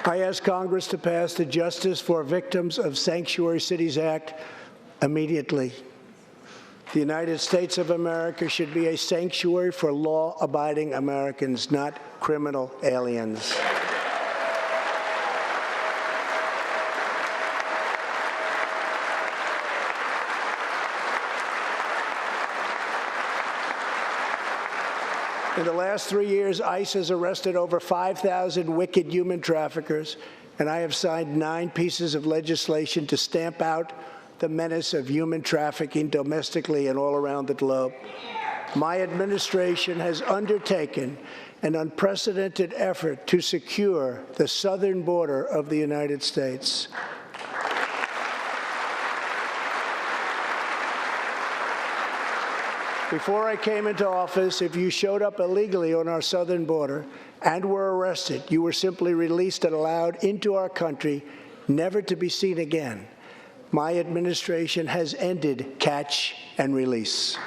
I ask Congress to pass the Justice for Victims of Sanctuary Cities Act immediately. The United States of America should be a sanctuary for law-abiding Americans, not criminal aliens. In the last 3 years, ICE has arrested over 5,000 wicked human traffickers, and I have signed 9 pieces of legislation to stamp out the menace of human trafficking domestically and all around the globe. My administration has undertaken an unprecedented effort to secure the southern border of the United States. Before I came into office, if you showed up illegally on our southern border and were arrested, you were simply released and allowed into our country never to be seen again. My administration has ended catch and release.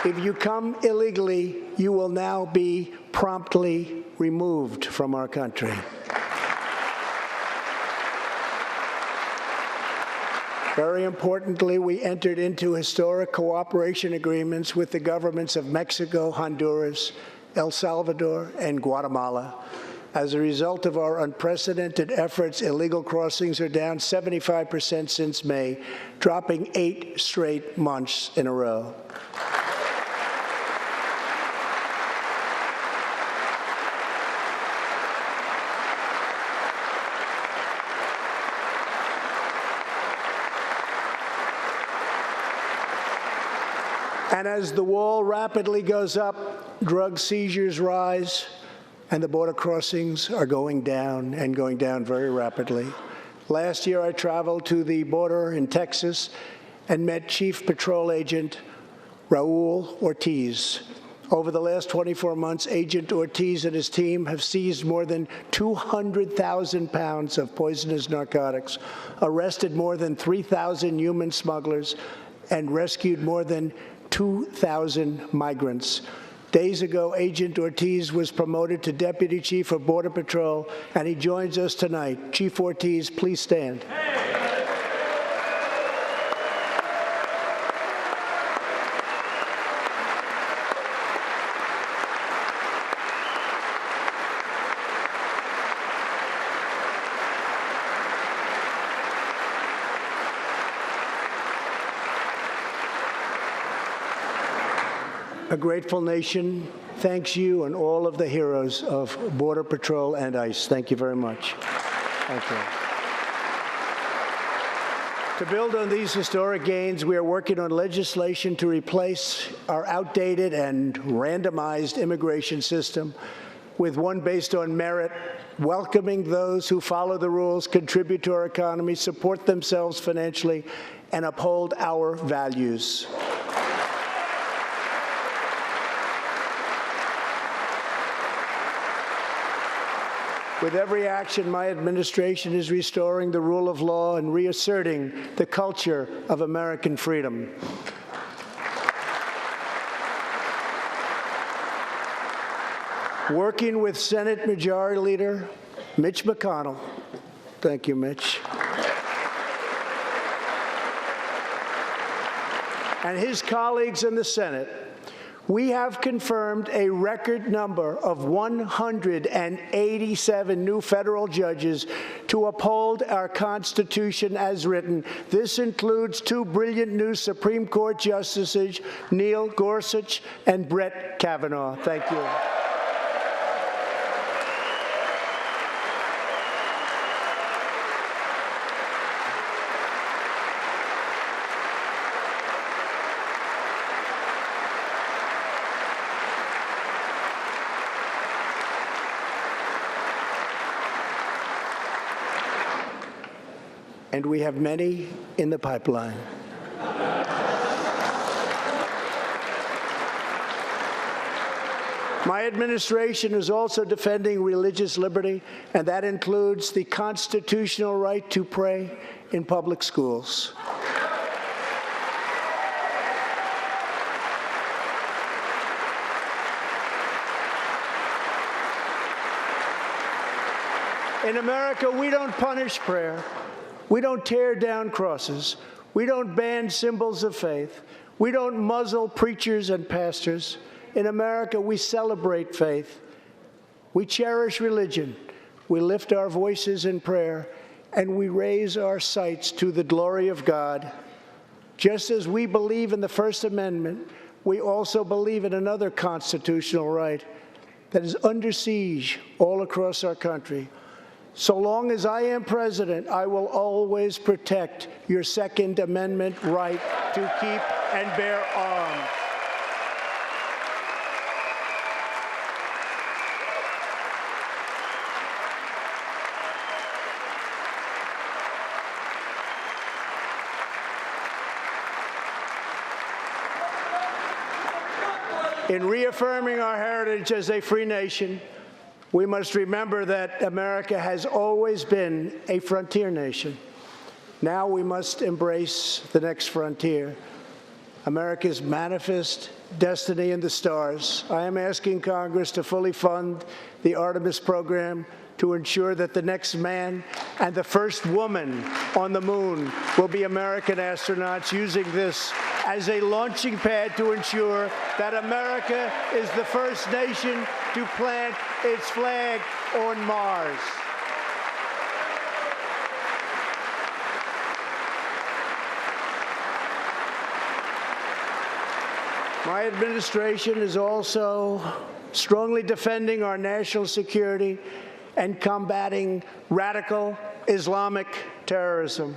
If you come illegally, you will now be promptly removed from our country. Very importantly, we entered into historic cooperation agreements with the governments of Mexico, Honduras, El Salvador, and Guatemala. As a result of our unprecedented efforts, illegal crossings are down 75% since May, dropping 8 straight months in a row. And as the wall rapidly goes up, drug seizures rise, and the border crossings are going down, and going down very rapidly. Last year, I traveled to the border in Texas and met Chief Patrol Agent Raul Ortiz. Over the last 24 months, Agent Ortiz and his team have seized more than 200,000 pounds of poisonous narcotics, arrested more than 3,000 human smugglers, and rescued more than 2,000 migrants. Days ago, Agent Ortiz was promoted to Deputy Chief of Border Patrol, and he joins us tonight. Chief Ortiz, please stand. A grateful nation thanks you and all of the heroes of Border Patrol and ICE. Thank you very much. Thank you. To build on these historic gains, we are working on legislation to replace our outdated and randomized immigration system with one based on merit, welcoming those who follow the rules, contribute to our economy, support themselves financially, and uphold our values. With every action, my administration is restoring the rule of law and reasserting the culture of American freedom. Working with Senate Majority Leader Mitch McConnell, thank you, Mitch, and his colleagues in the Senate, we have confirmed a record number of 187 new federal judges to uphold our Constitution as written. This includes 2 brilliant new Supreme Court justices, Neil Gorsuch and Brett Kavanaugh. Thank you. And we have many in the pipeline. My administration is also defending religious liberty, and that includes the constitutional right to pray in public schools. In America, we don't punish prayer. We don't tear down crosses. We don't ban symbols of faith. We don't muzzle preachers and pastors. In America, we celebrate faith. We cherish religion. We lift our voices in prayer, and we raise our sights to the glory of God. Just as we believe in the First Amendment, we also believe in another constitutional right that is under siege all across our country. So long as I am president, I will always protect your Second Amendment right to keep and bear arms. In reaffirming our heritage as a free nation, we must remember that America has always been a frontier nation. Now we must embrace the next frontier, America's manifest destiny in the stars. I am asking Congress to fully fund the Artemis program to ensure that the next man and the first woman on the moon will be American astronauts, using this as a launching pad to ensure that America is the first nation to plant its flag on Mars. My administration is also strongly defending our national security and combating radical Islamic terrorism.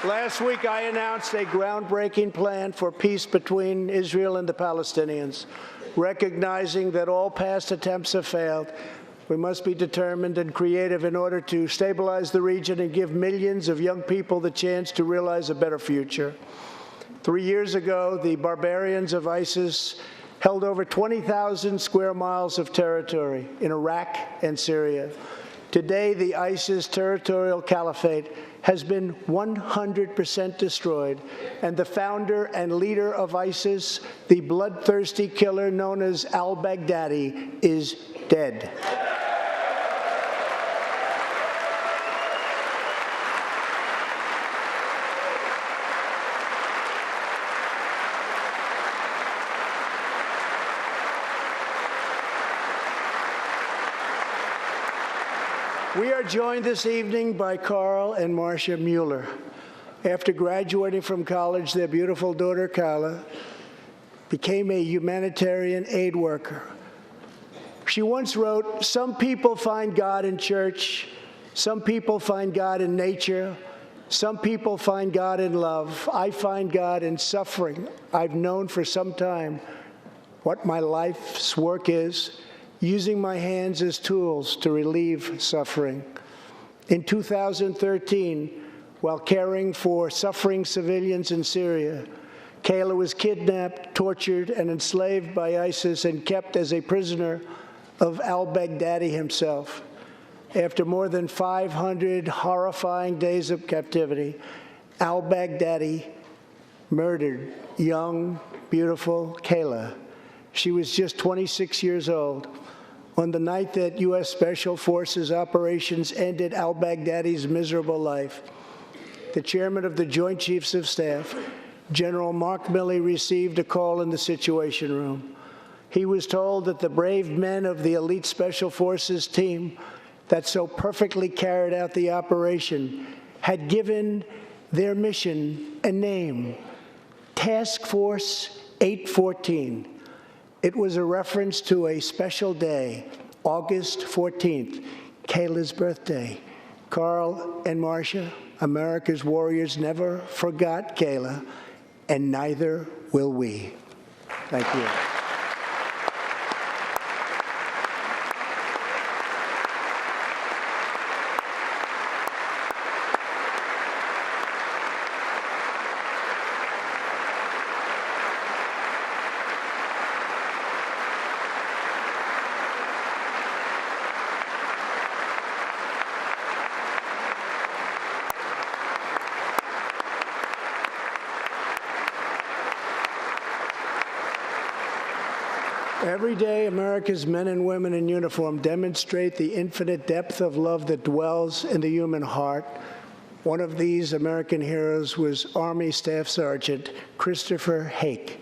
Last week, I announced a groundbreaking plan for peace between Israel and the Palestinians. Recognizing that all past attempts have failed, we must be determined and creative in order to stabilize the region and give millions of young people the chance to realize a better future. 3 years ago, the barbarians of ISIS held over 20,000 square miles of territory in Iraq and Syria. Today, the ISIS territorial caliphate has been 100% destroyed, and the founder and leader of ISIS, the bloodthirsty killer known as al-Baghdadi, is dead. We are joined this evening by Carl and Marcia Mueller. After graduating from college, their beautiful daughter, Carla, became a humanitarian aid worker. She once wrote, "Some people find God in church, some people find God in nature, some people find God in love. I find God in suffering. I've known for some time what my life's work is, using my hands as tools to relieve suffering." In 2013, while caring for suffering civilians in Syria, Kayla was kidnapped, tortured, and enslaved by ISIS and kept as a prisoner of al-Baghdadi himself. After more than 500 horrifying days of captivity, al-Baghdadi murdered young, beautiful Kayla. She was just 26 years old. On the night that U.S. Special Forces operations ended al-Baghdadi's miserable life, the chairman of the Joint Chiefs of Staff, General Mark Milley, received a call in the Situation Room. He was told that the brave men of the elite Special Forces team that so perfectly carried out the operation had given their mission a name, Task Force 814. It was a reference to a special day, August 14th, Kayla's birthday. Carl and Marcia, America's warriors, never forgot Kayla, and neither will we. Thank you. Every day, America's men and women in uniform demonstrate the infinite depth of love that dwells in the human heart. One of these American heroes was Army Staff Sergeant Christopher Hake.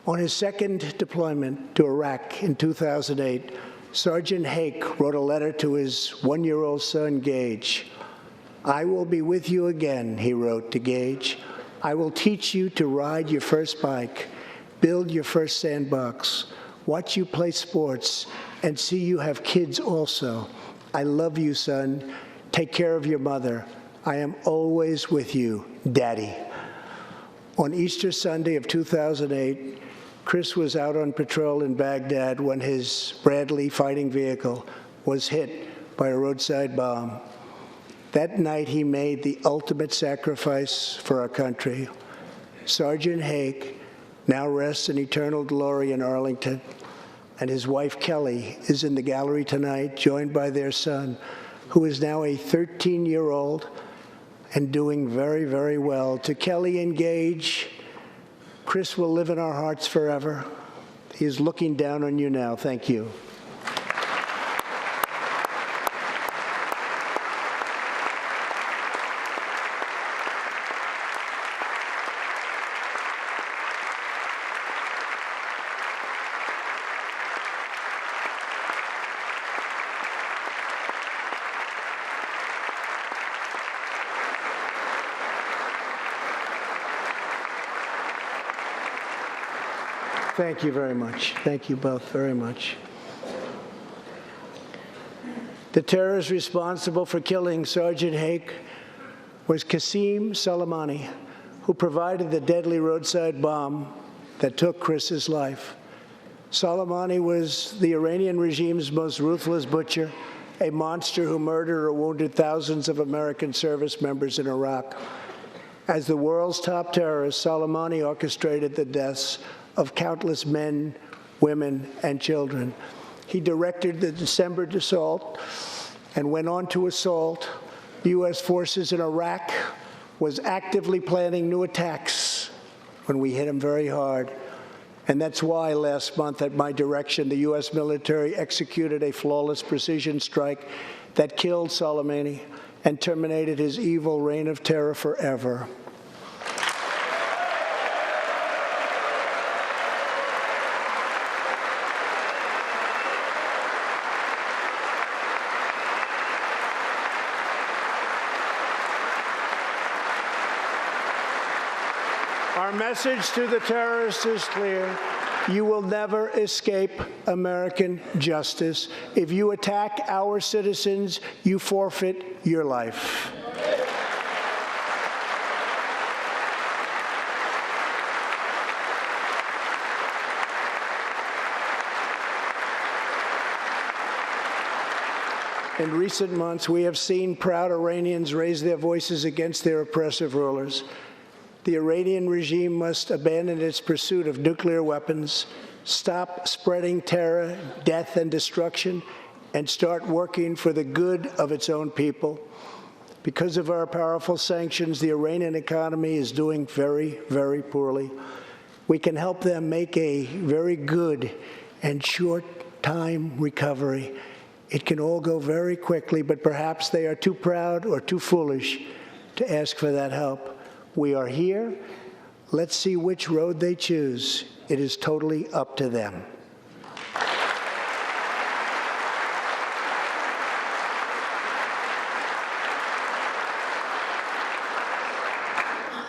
On his second deployment to Iraq in 2008, Sergeant Hake wrote a letter to his one-year-old son, Gage. "I will be with you again," he wrote to Gage. "I will teach you to ride your first bike, build your first sandbox, watch you play sports, and see you have kids also. I love you, son. Take care of your mother. I am always with you, Daddy." On Easter Sunday of 2008, Chris was out on patrol in Baghdad when his Bradley fighting vehicle was hit by a roadside bomb. That night, he made the ultimate sacrifice for our country. Sergeant Hake now rests in eternal glory in Arlington, and his wife, Kelly, is in the gallery tonight, joined by their son, who is now a 13-year-old and doing very, very well. To Kelly and Gage, Chris will live in our hearts forever. He is looking down on you now. Thank you. Thank you very much. Thank you both very much. The terrorist responsible for killing Sergeant Hake was Qasem Soleimani, who provided the deadly roadside bomb that took Chris's life. Soleimani was the Iranian regime's most ruthless butcher, a monster who murdered or wounded thousands of American service members in Iraq. As the world's top terrorist, Soleimani orchestrated the deaths of countless men, women, and children. He directed the December assault and went on to assault the U.S. forces in Iraq, was actively planning new attacks when we hit him very hard. And that's why last month, at my direction, the U.S. military executed a flawless precision strike that killed Soleimani and terminated his evil reign of terror forever. Our message to the terrorists is clear. You will never escape American justice. If you attack our citizens, you forfeit your life. In recent months, we have seen proud Iranians raise their voices against their oppressive rulers. The Iranian regime must abandon its pursuit of nuclear weapons, stop spreading terror, death, and destruction, and start working for the good of its own people. Because of our powerful sanctions, the Iranian economy is doing very, very poorly. We can help them make a very good and short-time recovery. It can all go very quickly, but perhaps they are too proud or too foolish to ask for that help. We are here. Let's see which road they choose. It is totally up to them.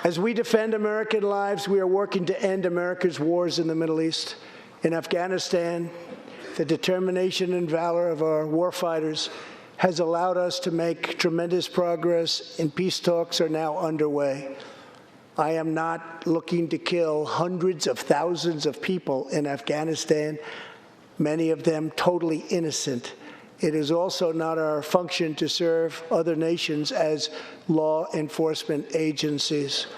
As we defend American lives, we are working to end America's wars in the Middle East. In Afghanistan, the determination and valor of our warfighters has allowed us to make tremendous progress, and peace talks are now underway. I am not looking to kill hundreds of thousands of people in Afghanistan, many of them totally innocent. It is also not our function to serve other nations as law enforcement agencies.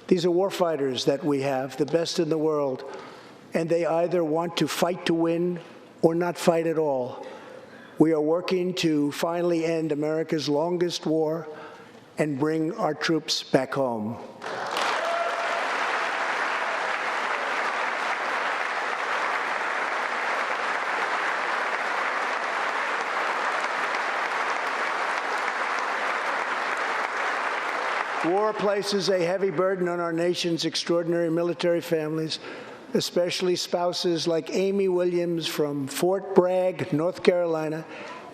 These are warfighters that we have, the best in the world, and they either want to fight to win or not fight at all. We are working to finally end America's longest war and bring our troops back home. War places a heavy burden on our nation's extraordinary military families, especially spouses like Amy Williams from Fort Bragg, North Carolina,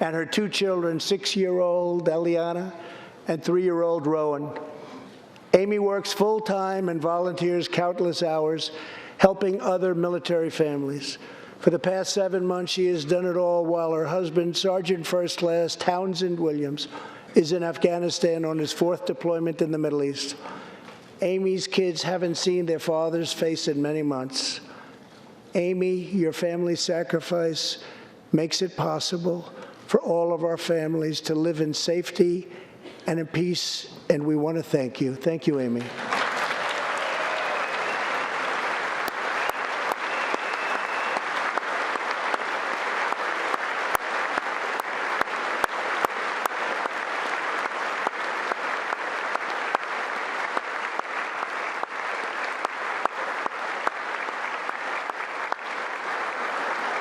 and her two children, 6-year-old Eliana and 3-year-old Rowan. Amy works full-time and volunteers countless hours helping other military families. For the past 7 months, she has done it all while her husband, Sergeant First Class Townsend Williams, is in Afghanistan on his 4th deployment in the Middle East. Amy's kids haven't seen their father's face in many months. Amy, your family's sacrifice makes it possible for all of our families to live in safety and in peace, and we want to thank you. Thank you, Amy.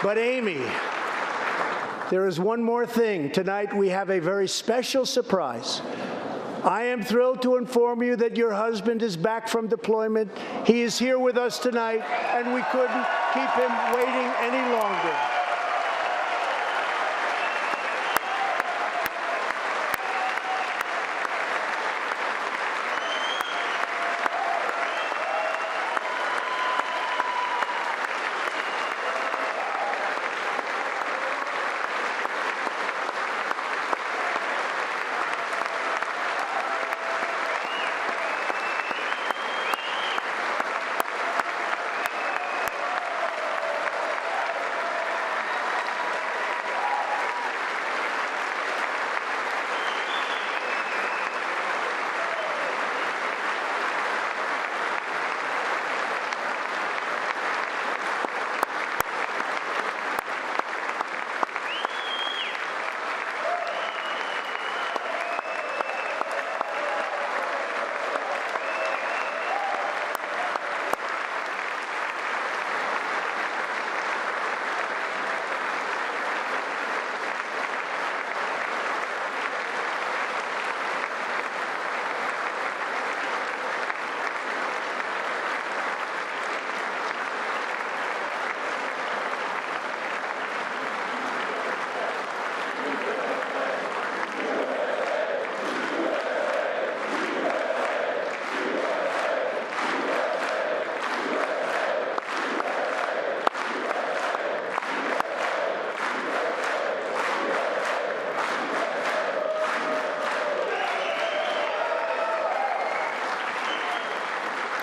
But Amy, there is one more thing. Tonight we have a very special surprise. I am thrilled to inform you that your husband is back from deployment. He is here with us tonight, and we couldn't keep him waiting any longer.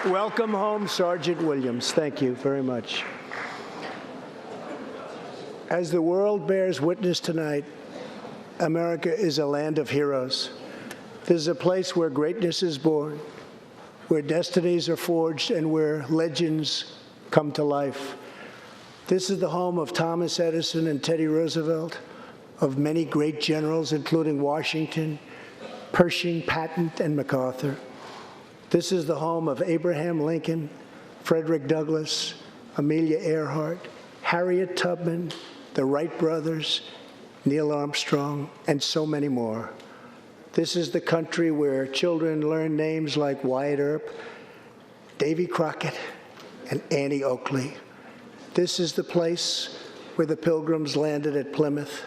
Welcome home, Sergeant Williams. Thank you very much. As the world bears witness tonight, America is a land of heroes. This is a place where greatness is born, where destinies are forged, and where legends come to life. This is the home of Thomas Edison and Teddy Roosevelt, of many great generals, including Washington, Pershing, Patton, and MacArthur. This is the home of Abraham Lincoln, Frederick Douglass, Amelia Earhart, Harriet Tubman, the Wright brothers, Neil Armstrong, and so many more. This is the country where children learn names like Wyatt Earp, Davy Crockett, and Annie Oakley. This is the place where the Pilgrims landed at Plymouth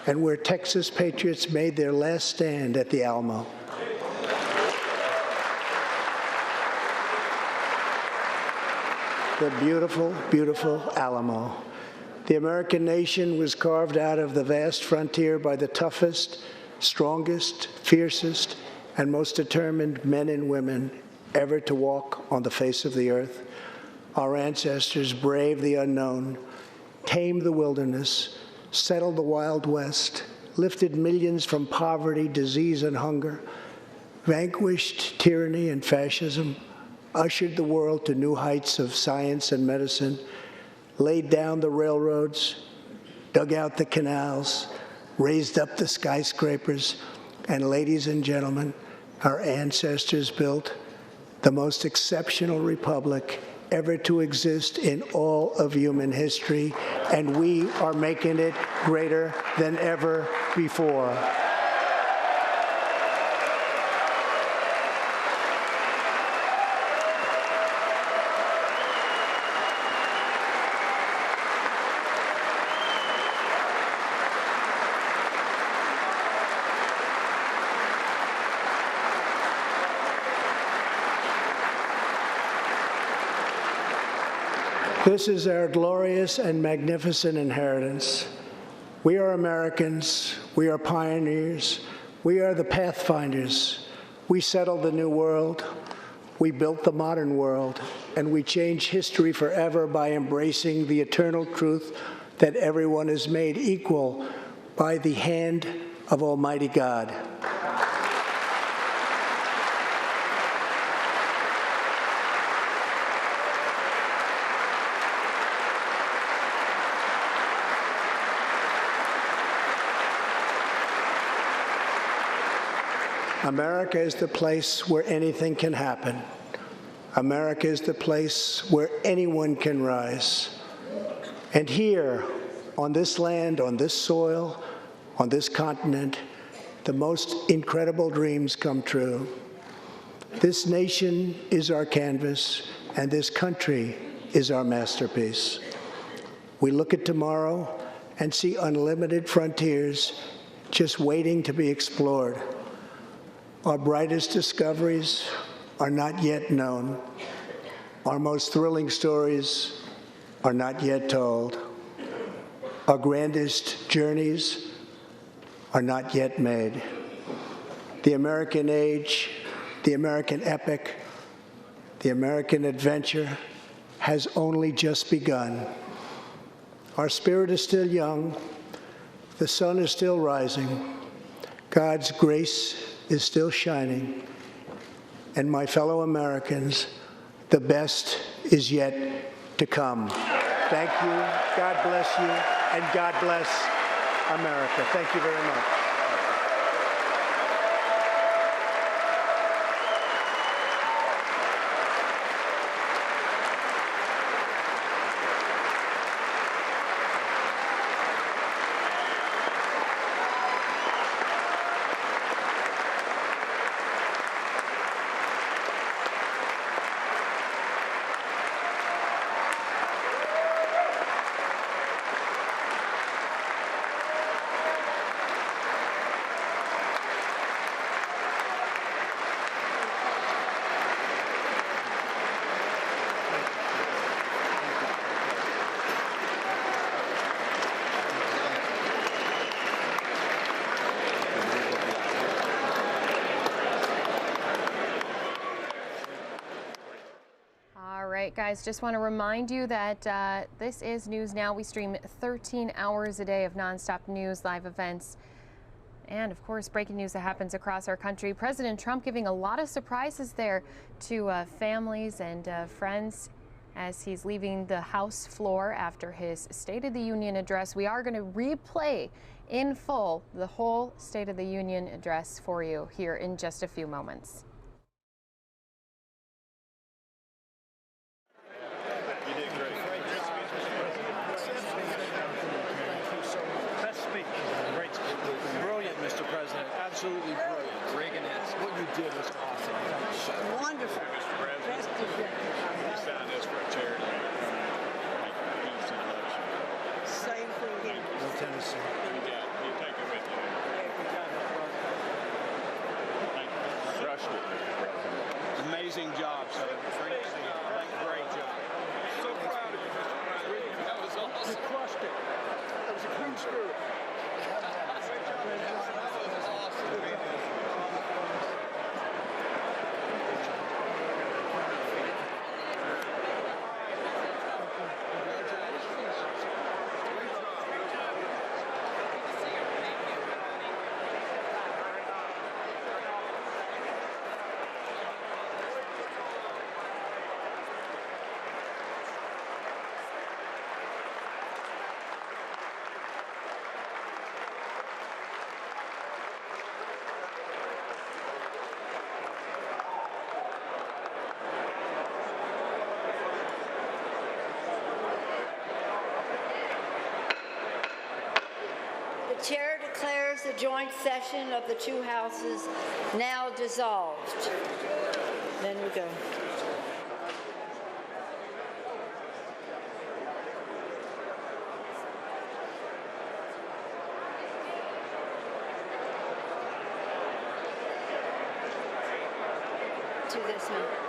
and where Texas patriots made their last stand at the Alamo. The beautiful, beautiful Alamo. The American nation was carved out of the vast frontier by the toughest, strongest, fiercest, and most determined men and women ever to walk on the face of the earth. Our ancestors braved the unknown, tamed the wilderness, settled the Wild West, lifted millions from poverty, disease, and hunger, vanquished tyranny and fascism, ushered the world to new heights of science and medicine, laid down the railroads, dug out the canals, raised up the skyscrapers, and ladies and gentlemen, our ancestors built the most exceptional republic ever to exist in all of human history, and we are making it greater than ever before. This is our glorious and magnificent inheritance. We are Americans. We are pioneers. We are the pathfinders. We settled the new world. We built the modern world. And we change history forever by embracing the eternal truth that everyone is made equal by the hand of Almighty God. America is the place where anything can happen. America is the place where anyone can rise. And here, on this land, on this soil, on this continent, the most incredible dreams come true. This nation is our canvas, and this country is our masterpiece. We look at tomorrow and see unlimited frontiers just waiting to be explored. Our brightest discoveries are not yet known. Our most thrilling stories are not yet told. Our grandest journeys are not yet made. The American age, the American epic, the American adventure has only just begun. Our spirit is still young. The sun is still rising. God's grace is still shining. And my fellow Americans, the best is yet to come. Thank you, God bless you, and God bless America. Thank you very much. Guys, just want to remind you that this is News Now. We stream 13 hours a day of nonstop news, live events, and of course breaking news that happens across our country. President Trump giving a lot of surprises there to families and friends as he's leaving the House floor after his State of the Union address. We are going to replay in full the whole State of the Union address for you here in just a few moments. Absolutely brilliant. Reagan is. What you did was awesome. Wonderful. Mr. President, we signed this for a charity. Same for you. Go Tennessee. You take it with you. Thank you. Crushed it, Mr. President. Amazing job, sir. Great job. So proud of you, Mr. President. That was awesome. You crushed it. That was a clean spirit. The chair declares the joint session of the two houses now dissolved. Then we go. To this one.